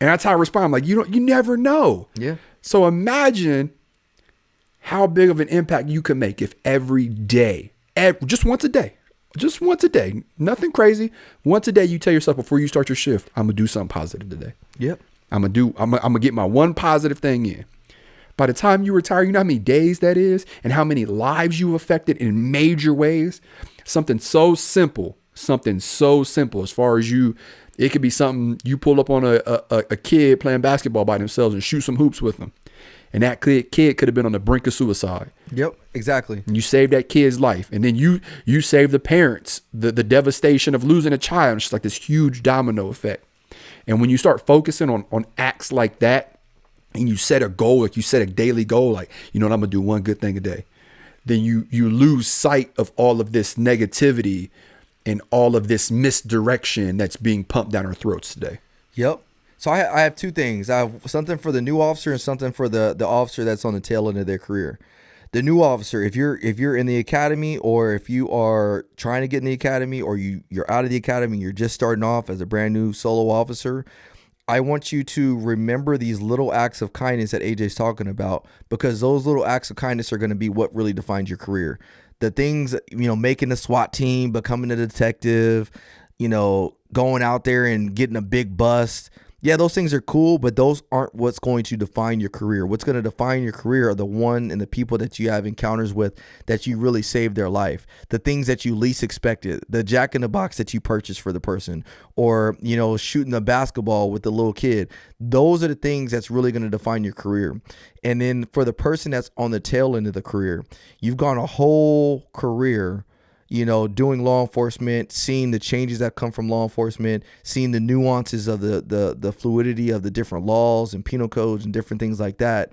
Speaker 2: that's how I respond. I'm like, you never know.
Speaker 1: Yeah.
Speaker 2: So imagine how big of an impact you can make if every day, just once a day, nothing crazy. Once a day, you tell yourself before you start your shift, I'm gonna do something positive today.
Speaker 1: Yep.
Speaker 2: I'm gonna get my one positive thing in. By the time you retire, you know how many days that is and how many lives you affected in major ways. Something so simple as far as it could be something you pull up on a kid playing basketball by themselves and shoot some hoops with them. And that kid could have been on the brink of suicide.
Speaker 1: Yep, exactly.
Speaker 2: And you saved that kid's life. And then you saved the parents, the devastation of losing a child. It's just like this huge domino effect. And when you start focusing on acts like that, and you set a goal, like you set a daily goal, like, I'm going to do one good thing a day, then you lose sight of all of this negativity and all of this misdirection that's being pumped down our throats today.
Speaker 1: Yep. So I have two things. I have something for the new officer and something for the officer that's on the tail end of their career. The new officer, if you're in the academy, or if you are trying to get in the academy, or you're out of the academy, you're just starting off as a brand new solo officer, I want you to remember these little acts of kindness that AJ's talking about, because those little acts of kindness are going to be what really defines your career. The things, making a SWAT team, becoming a detective, going out there and getting a big bust. Yeah, those things are cool, but those aren't what's going to define your career. What's going to define your career are the one and the people that you have encounters with that you really saved their life. The things that you least expected, the Jack in the Box that you purchased for the person, or, shooting the basketball with the little kid. Those are the things that's really going to define your career. And then for the person that's on the tail end of the career, you've gone a whole career doing law enforcement, seeing the changes that come from law enforcement, seeing the nuances of the fluidity of the different laws and penal codes and different things like that.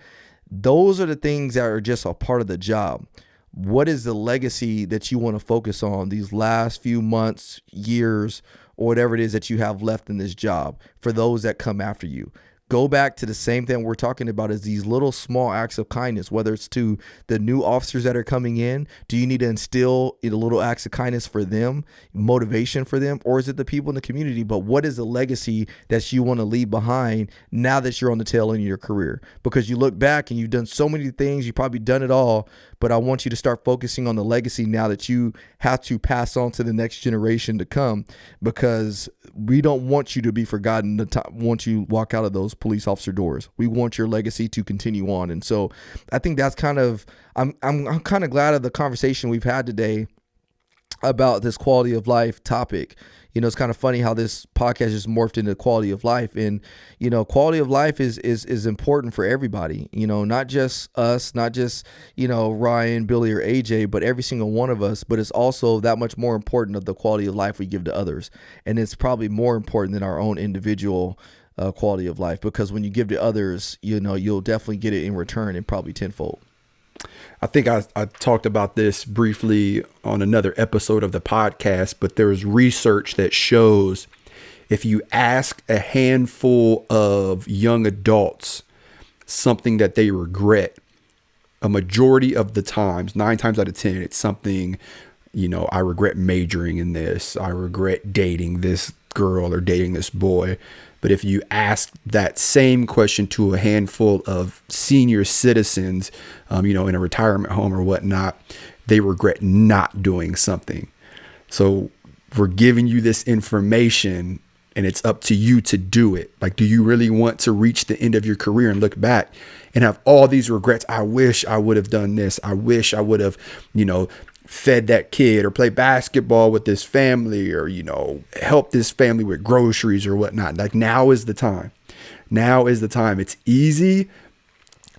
Speaker 1: Those are the things that are just a part of the job. What is the legacy that you want to focus on these last few months, years, or whatever it is that you have left in this job for those that come after you? Go back to the same thing we're talking about, is these little small acts of kindness, whether it's to the new officers that are coming in. Do you need to instill little acts of kindness for them, motivation for them, or is it the people in the community? But what is the legacy that you want to leave behind now that you're on the tail end of your career? Because you look back and you've done so many things, you've probably done it all, but I want you to start focusing on the legacy now that you have to pass on to the next generation to come, because we don't want you to be forgotten once you walk out of those police officer doors. We want your legacy to continue on. And so I think that's I'm kind of glad of the conversation we've had today about this quality of life topic. It's kind of funny how this podcast just morphed into quality of life. And, quality of life is important for everybody, not just us, not just, Ryan, Billy, or AJ, but every single one of us. But it's also that much more important of the quality of life we give to others. And it's probably more important than our own individual quality of life, because when you give to others, you'll definitely get it in return, and probably tenfold.
Speaker 2: I think I talked about this briefly on another episode of the podcast, but there's research that shows if you ask a handful of young adults something that they regret, a majority of the times, 9 times out of 10, it's something, I regret majoring in this. I regret dating this girl or dating this boy. But if you ask that same question to a handful of senior citizens, in a retirement home or whatnot, they regret not doing something. So we're giving you this information and it's up to you to do it. Like, do you really want to reach the end of your career and look back and have all these regrets? I wish I would have done this. I wish I would have, fed that kid or play basketball with this family or, help this family with groceries or whatnot. Like, now is the time. Now is the time. It's easy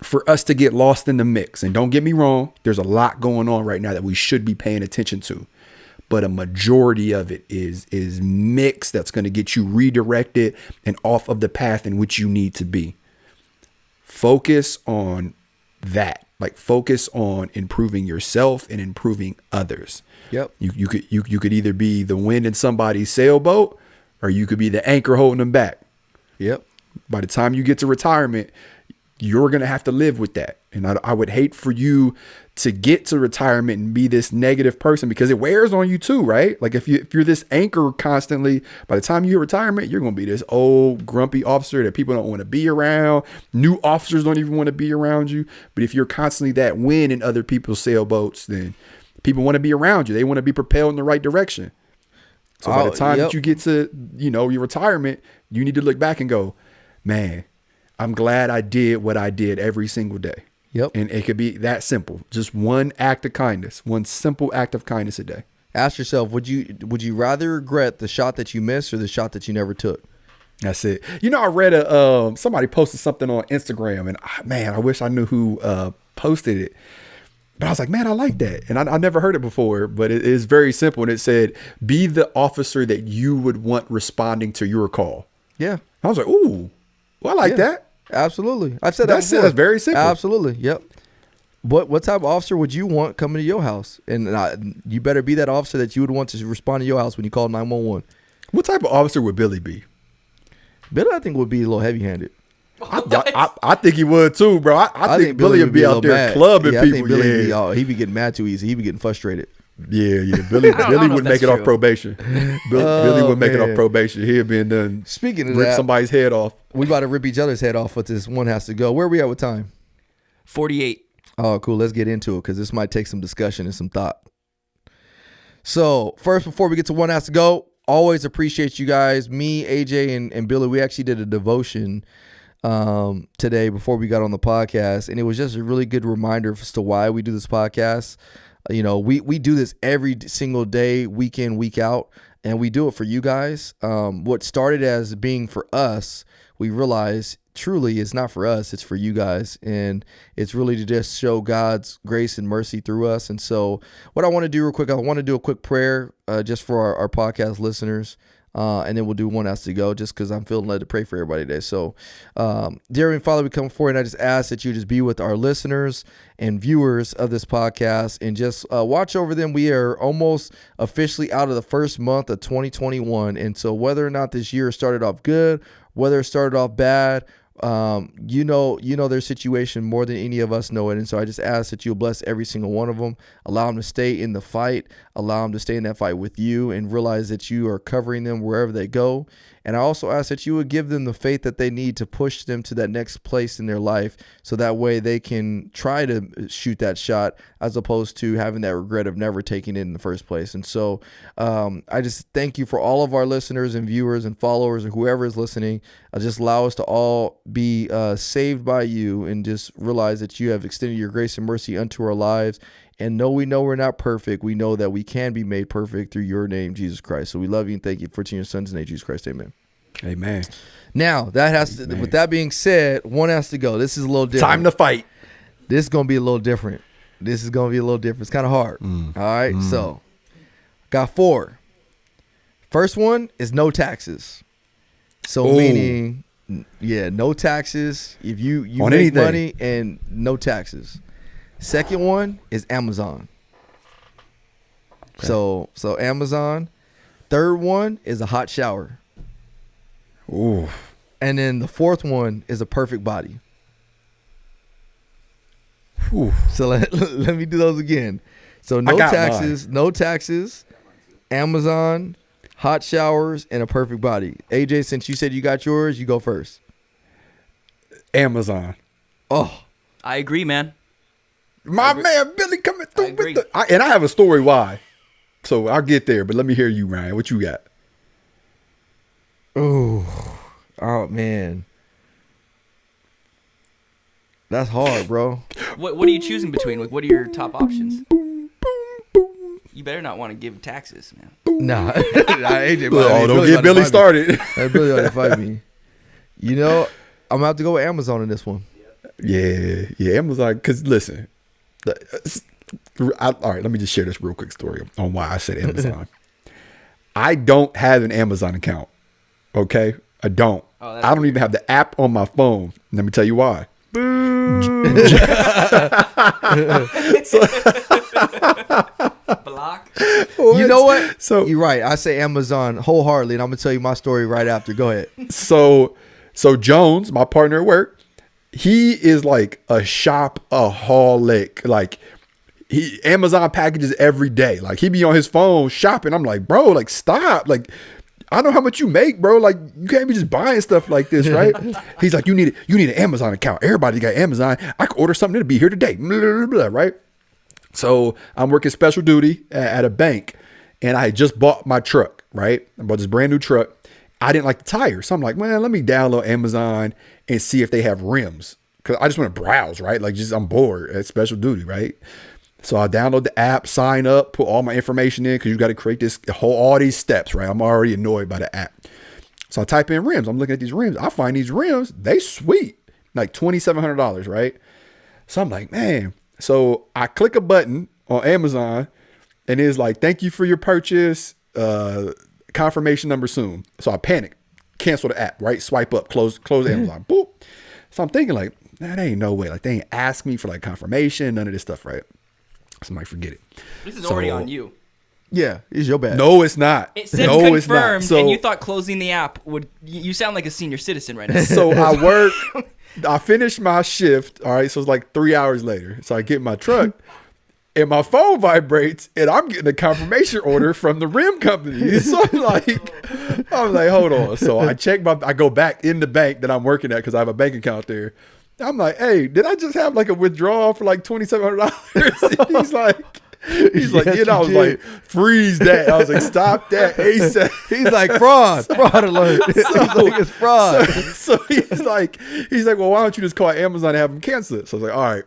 Speaker 2: for us to get lost in the mix. And don't get me wrong, there's a lot going on right now that we should be paying attention to. But a majority of it is mix that's going to get you redirected and off of the path in which you need to be. Focus on that. Like, focus on improving yourself and improving others.
Speaker 1: Yep.
Speaker 2: You could either be the wind in somebody's sailboat or you could be the anchor holding them back.
Speaker 1: Yep.
Speaker 2: By the time you get to retirement, you're going to have to live with that. And I would hate for you to get to retirement and be this negative person, because it wears on you too, right? Like, if you're this anchor constantly, by the time you hit retirement, you're going to be this old grumpy officer that people don't want to be around. New officers don't even want to be around you. But if you're constantly that wind in other people's sailboats, then people want to be around you. They want to be propelled in the right direction. So by the time that you get to, your retirement, you need to look back and go, man, I'm glad I did what I did every single day.
Speaker 1: Yep.
Speaker 2: And it could be that simple. Just one act of kindness, one simple act of kindness a day.
Speaker 1: Ask yourself, would you rather regret the shot that you missed or the shot that you never took?
Speaker 2: That's it. I read somebody posted something on Instagram, and man, I wish I knew who posted it. But I was like, man, I like that. And I never heard it before, but it is very simple. And it said, be the officer that you would want responding to your call.
Speaker 1: Yeah.
Speaker 2: I was like, ooh, well, I like that.
Speaker 1: Absolutely. I've said that before.
Speaker 2: That's very simple.
Speaker 1: Absolutely. Yep. What type of officer would you want coming to your house? And you better be that officer that you would want to respond to your house when you call 911.
Speaker 2: What type of officer would Billy be?
Speaker 1: Billy, I think, would be a little heavy-handed.
Speaker 2: I think he would too, bro. I think Billy would be out there
Speaker 1: mad.
Speaker 2: clubbing
Speaker 1: I
Speaker 2: people.
Speaker 1: think Billy he'd be getting mad too easy. He'd be getting frustrated.
Speaker 2: Yeah. Billy would make it off probation. Billy would make it off
Speaker 1: man.
Speaker 2: probation. He'd been done.
Speaker 1: Speaking of
Speaker 2: rip
Speaker 1: that,
Speaker 2: somebody's head off.
Speaker 1: we about to rip each other's head off with this one has to go. Where are we at with time?
Speaker 3: 48.
Speaker 1: Oh, cool. Let's get into it because this might take some discussion and some thought. So first, before we get to one has to go, always appreciate you guys. Me, AJ, and Billy, we actually did a devotion today before we got on the podcast, and it was just a really good reminder as to why we do this podcast. We do this every single day, week in, week out, and we do it for you guys. What started as being for us, we realize truly it's not for us, it's for you guys, and it's really to just show God's grace and mercy through us. And so what I want to do real quick, I want to do a quick prayer just for our podcast listeners. And then we'll do one has to go just because I'm feeling led to pray for everybody today. So, dear Heavenly Father, we come forward and I just ask that you just be with our listeners and viewers of this podcast and just watch over them. We are almost officially out of the first month of 2021. And so whether or not this year started off good, whether it started off bad, you know their situation more than any of us know it. And so I just ask that you'll bless every single one of them, allow them to stay in the fight, allow them to stay in that fight with you and realize that you are covering them wherever they go. And I also ask that you would give them the faith that they need to push them to that next place in their life. So that way they can try to shoot that shot as opposed to having that regret of never taking it in the first place. And so, I just thank you for all of our listeners and viewers and followers or whoever is listening. Just allow us to all be saved by you and just realize that you have extended your grace and mercy unto our lives. And we know we're not perfect. We know that we can be made perfect through your name, Jesus Christ. So we love you and thank you for it in your son's name, Jesus Christ. Amen.
Speaker 2: Amen.
Speaker 1: Now with that being said, one has to go. This is a little different.
Speaker 2: Time to fight.
Speaker 1: This is going to be a little different. It's kind of hard. All right. So got 4. First one is no taxes. So meaning, no taxes. If you
Speaker 2: on
Speaker 1: make
Speaker 2: anything.
Speaker 1: money and no taxes. Second one is Amazon. Okay. So Amazon. Third one is a hot shower.
Speaker 2: Ooh.
Speaker 1: And then the fourth one is a perfect body.
Speaker 2: Ooh.
Speaker 1: So let me do those again. So no taxes, Amazon, hot showers, and a perfect body. AJ, since you said you got yours, you go first.
Speaker 2: Amazon.
Speaker 1: Oh,
Speaker 3: I agree, man.
Speaker 2: My man Billy coming through
Speaker 3: agree.
Speaker 2: with and I have a story why. So I'll get there, but let me hear you, Ryan. What you got?
Speaker 1: oh man. That's hard, bro.
Speaker 3: What are you choosing between? Like, what are your top options? You better not want to give taxes, man.
Speaker 1: Nah. AJ,
Speaker 2: Don't get Billy started.
Speaker 1: Billy ought to fight me. You know, I'm going to have to go with Amazon in this one.
Speaker 2: Yeah, Amazon. Because listen, all right, let me just share this real quick story on why I said Amazon. I don't have an Amazon account. Okay, I don't. I don't even have the app on my phone. Let me tell you why.
Speaker 3: Block.
Speaker 1: You know what?
Speaker 2: So
Speaker 1: you're right. I say Amazon wholeheartedly, and I'm going to tell you my story right after. Go ahead.
Speaker 2: So Jones, my partner at work, he is like a shopaholic. Like Amazon packages every day. Like he be on his phone shopping. I'm like, bro, like stop. Like I know how much you make, bro. Like you can't be just buying stuff like this, right? He's like, you need an Amazon account. Everybody got Amazon. I could order something to be here today, blah, blah, blah, right? So I'm working special duty at a bank, and I had just bought my truck, right? I bought this brand new truck. I didn't like the tires, so I'm like, man, let me download Amazon and see if they have rims, because I just want to browse, right? Like I'm bored at special duty, right? So I download the app, sign up, put all my information in, because you got to create all these steps, right? I'm already annoyed by the app. So I type in rims. I'm looking at these rims. I find these rims, they sweet, like $2,700, right? So I'm like, man. So I click a button on Amazon, and it's like, thank you for your purchase, confirmation number soon. So I panic, cancel the app, right? Swipe up, close Amazon, boop. So I'm thinking like, that ain't no way. Like they ain't ask me for like confirmation, none of this stuff, right? So I'm like, forget it.
Speaker 3: This is already on you.
Speaker 1: Yeah, it's your bad.
Speaker 2: No, it's not.
Speaker 3: It said
Speaker 2: no,
Speaker 3: confirmed,
Speaker 2: it's not.
Speaker 3: and you thought closing the app would. You sound like a senior citizen right now.
Speaker 2: So I finished my shift. All right, so it's like 3 hours later. So I get my truck, and my phone vibrates, and I'm getting a confirmation order from the rim company. So I'm like, hold on. So I go back in the bank that I'm working at, because I have a bank account there. I'm like, hey, did I just have like a withdrawal for like $2,700? He's like,
Speaker 1: Yes,
Speaker 2: I was like, freeze that. I was like, stop that ASAP.
Speaker 1: He's like, fraud alert. He's like, it's fraud.
Speaker 2: So he's like, well, why don't you just call Amazon and have them cancel it? So I was like, all right.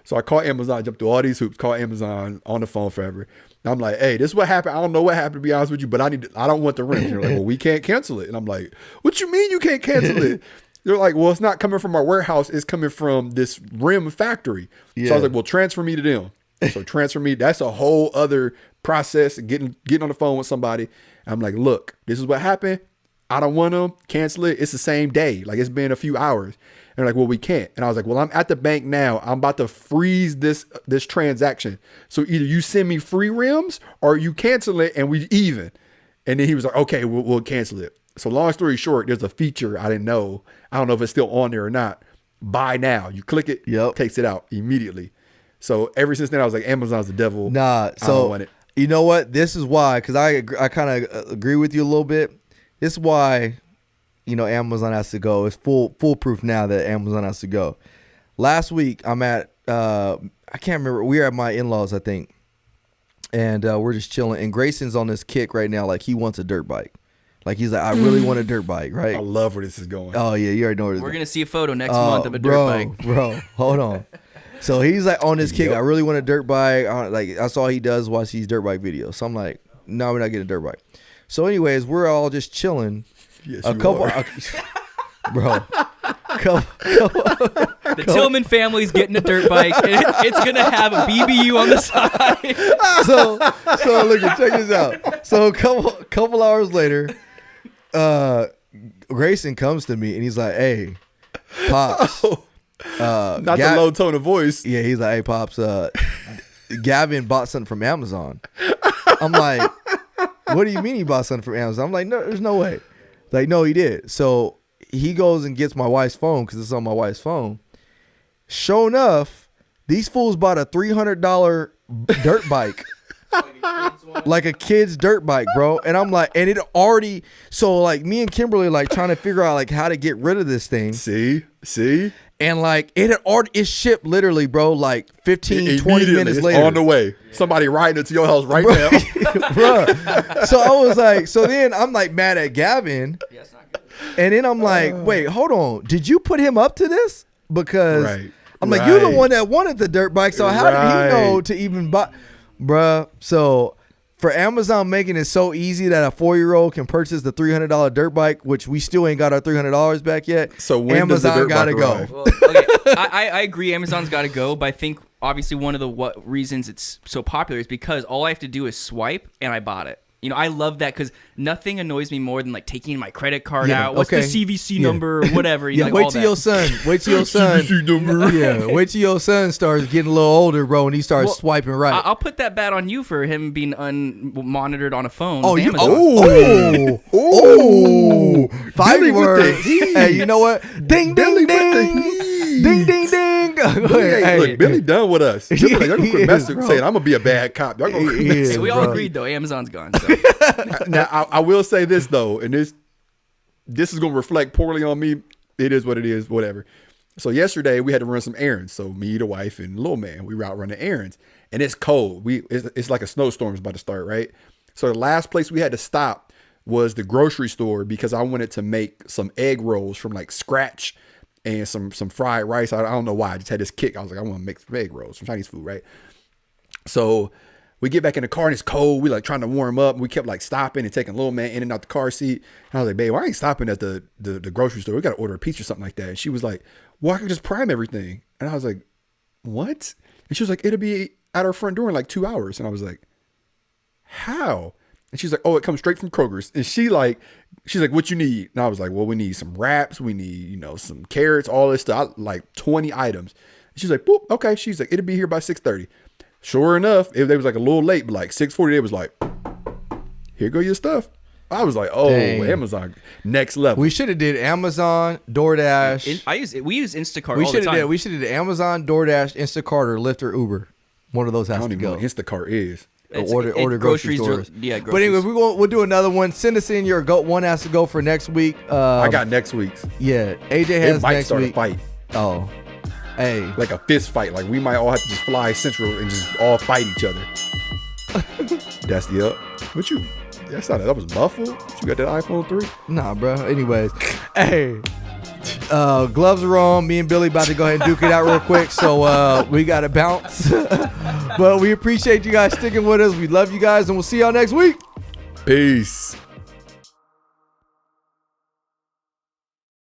Speaker 2: So I call Amazon, jump through all these hoops, call Amazon on the phone forever. And I'm like, hey, this is what happened. I don't know what happened, to be honest with you, but I don't want the rent. And they're like, well, we can't cancel it. And I'm like, what you mean you can't cancel it? They're like, well, it's not coming from our warehouse. It's coming from this rim factory. Yeah. So I was like, well, transfer me to them. So transfer me. That's a whole other process of getting on the phone with somebody. And I'm like, look, this is what happened. I don't want them. Cancel it. It's the same day. Like it's been a few hours. And they're like, well, we can't. And I was like, well, I'm at the bank now. I'm about to freeze this transaction. So either you send me free rims or you cancel it and we even. And then he was like, okay, we'll cancel it. So long story short, there's a feature I didn't know. I don't know if it's still on there or not. Buy now. You click it, takes it out immediately. So ever since then, I was like, Amazon's the devil.
Speaker 1: Nah,
Speaker 2: I don't want it.
Speaker 1: You know what? This is why, because I kind of agree with you a little bit. This is why, Amazon has to go. It's foolproof now that Amazon has to go. Last week, I'm at, I can't remember. We were at my in-laws, I think. And we're just chilling. And Grayson's on this kick right now. Like, he wants a dirt bike. Like, he's like, I really want a dirt bike, right?
Speaker 2: I love where this is going.
Speaker 1: Oh, yeah, you already know where this is
Speaker 3: We're
Speaker 1: going.
Speaker 3: going to see a photo next month of a dirt bike.
Speaker 1: Bro, hold on. So he's like on this kick. I really want a dirt bike. Like that's all he does, watch these dirt bike videos. So I'm like, no, we're not getting a dirt bike. So anyways, we're all just chilling.
Speaker 2: Yes,
Speaker 1: bro.
Speaker 3: The Tillman family's getting a dirt bike. It's gonna have a BBU on the side.
Speaker 1: So look, check this out. So a couple hours later, Grayson comes to me and he's like, "Hey, Pops."
Speaker 2: Not the low tone of voice.
Speaker 1: Yeah, he's like, "Hey, Pops, Gavin bought something from Amazon." I'm like, "What do you mean he bought something from Amazon?" I'm like, "No, there's no way." Like, no, he did. So he goes and gets my wife's phone because it's on my wife's phone. Sure enough, these fools bought a $300 dirt bike like a kid's dirt bike, bro. And I'm like, and it already, so like me and Kimberly like trying to figure out like how to get rid of this thing.
Speaker 2: See?
Speaker 1: And like it had already, it shipped literally, bro, like 15, 20 minutes
Speaker 2: it's
Speaker 1: later.
Speaker 2: on the way. Somebody riding it to your house right
Speaker 1: Bro.
Speaker 2: now.
Speaker 1: Bruh. So I was like, so then I'm like mad at Gavin.
Speaker 3: Yeah, it's not good.
Speaker 1: And then I'm like, wait, hold on. Did you put him up to this? Because
Speaker 2: Right.
Speaker 1: I'm like, you're the
Speaker 2: Right.
Speaker 1: one that wanted the dirt bike. So how did he know
Speaker 2: Right.
Speaker 1: to even buy? Bruh. So for Amazon making it so easy that a 4-year-old can purchase the $300 dirt bike, which we still ain't got our $300 back yet.
Speaker 2: So when
Speaker 1: Amazon
Speaker 2: does the dirt
Speaker 1: gotta
Speaker 2: bike
Speaker 1: go.
Speaker 2: arrive?
Speaker 3: Well, okay, I agree. Amazon's got to go, but I think obviously one of the reasons it's so popular is because all I have to do is swipe and I bought it. You know, I love that because nothing annoys me more than like taking my credit card
Speaker 1: Yeah,
Speaker 3: out. What's
Speaker 1: okay.
Speaker 3: the CVC
Speaker 1: Yeah.
Speaker 3: number or whatever? You know,
Speaker 1: Yeah,
Speaker 3: like
Speaker 1: wait
Speaker 3: all
Speaker 1: till
Speaker 3: that.
Speaker 1: your son. Wait till your son.
Speaker 2: CVC number.
Speaker 1: Yeah, wait till your son starts getting a little older, bro, and he starts
Speaker 3: Well,
Speaker 1: swiping right.
Speaker 3: I'll put that bad on you for him being unmonitored on a phone.
Speaker 1: Oh,
Speaker 3: with
Speaker 1: you!
Speaker 3: Amazon.
Speaker 1: Oh, 5
Speaker 2: Billy with the
Speaker 1: words.
Speaker 2: heat.
Speaker 1: Hey, you know what? Ding,
Speaker 2: Billy
Speaker 1: ding,
Speaker 2: with the
Speaker 1: ding,
Speaker 2: heat.
Speaker 1: ding, ding, ding.
Speaker 2: Hey, look, Billy done with us. Billy like, I'm
Speaker 1: He
Speaker 2: gonna
Speaker 1: is,
Speaker 2: quit
Speaker 1: bro.
Speaker 2: saying I'm gonna be a bad cop. Y'all gonna quit
Speaker 1: He is,
Speaker 3: Hey, we all
Speaker 1: bro.
Speaker 3: agreed though. Amazon's gone. So.
Speaker 2: Now I will say this though, and this is gonna reflect poorly on me. It is what it is, whatever. So yesterday we had to run some errands. So me, the wife, and little man, we were out running errands, and it's cold. It's like a snowstorm's about to start, right? So the last place we had to stop was the grocery store because I wanted to make some egg rolls from like scratch and some fried rice. I don't know why. I just had this kick. I was like, I want to make some egg rolls, some Chinese food, right? So we get back in the car and it's cold. We like trying to warm up. We kept like stopping and taking little man in and out the car seat. And I was like, babe, I ain't stopping at the grocery store. We got to order a pizza or something like that. And she was like, well, I can just prime everything. And I was like, what? And she was like, it'll be at our front door in like 2 hours. And I was like, how? And she's like, oh, it comes straight from Kroger's. And she's like, what you need? And I was like, well, we need some wraps. We need, some carrots, all this stuff, like 20 items. And she's like, boop, okay. She's like, it'll be here by 6:30. Sure enough, they was like a little late, but like 6:40, they was like, here go your stuff. I was like, oh,
Speaker 1: Dang.
Speaker 2: Amazon, next level.
Speaker 1: We should have did Amazon, DoorDash.
Speaker 3: We use Instacart
Speaker 1: We
Speaker 3: all the
Speaker 1: should have
Speaker 3: time.
Speaker 1: did. We should have did Amazon, DoorDash, Instacart, or Lyft or Uber. One of those
Speaker 2: I
Speaker 1: has
Speaker 2: don't
Speaker 1: to
Speaker 2: even know
Speaker 1: go.
Speaker 2: what Instacart is.
Speaker 1: Order grocery stores.
Speaker 3: Yeah,
Speaker 1: But anyway, we'll do another one. Send us in your one has to go for next week.
Speaker 2: I got next week's.
Speaker 1: Yeah, AJ
Speaker 2: It
Speaker 1: has
Speaker 2: might
Speaker 1: next
Speaker 2: start
Speaker 1: week.
Speaker 2: a fight,
Speaker 1: Oh, hey,
Speaker 2: like a fist fight. Like we might all have to just fly central and just all fight each other. That's the What you? That was muffled. You got that iPhone 3?
Speaker 1: nah, bro. Anyways, hey, gloves are on. Me and Billy about to go ahead and duke it out real quick. So we got to bounce. But we appreciate you guys sticking with us. We love you guys, and we'll see y'all next week.
Speaker 2: Peace.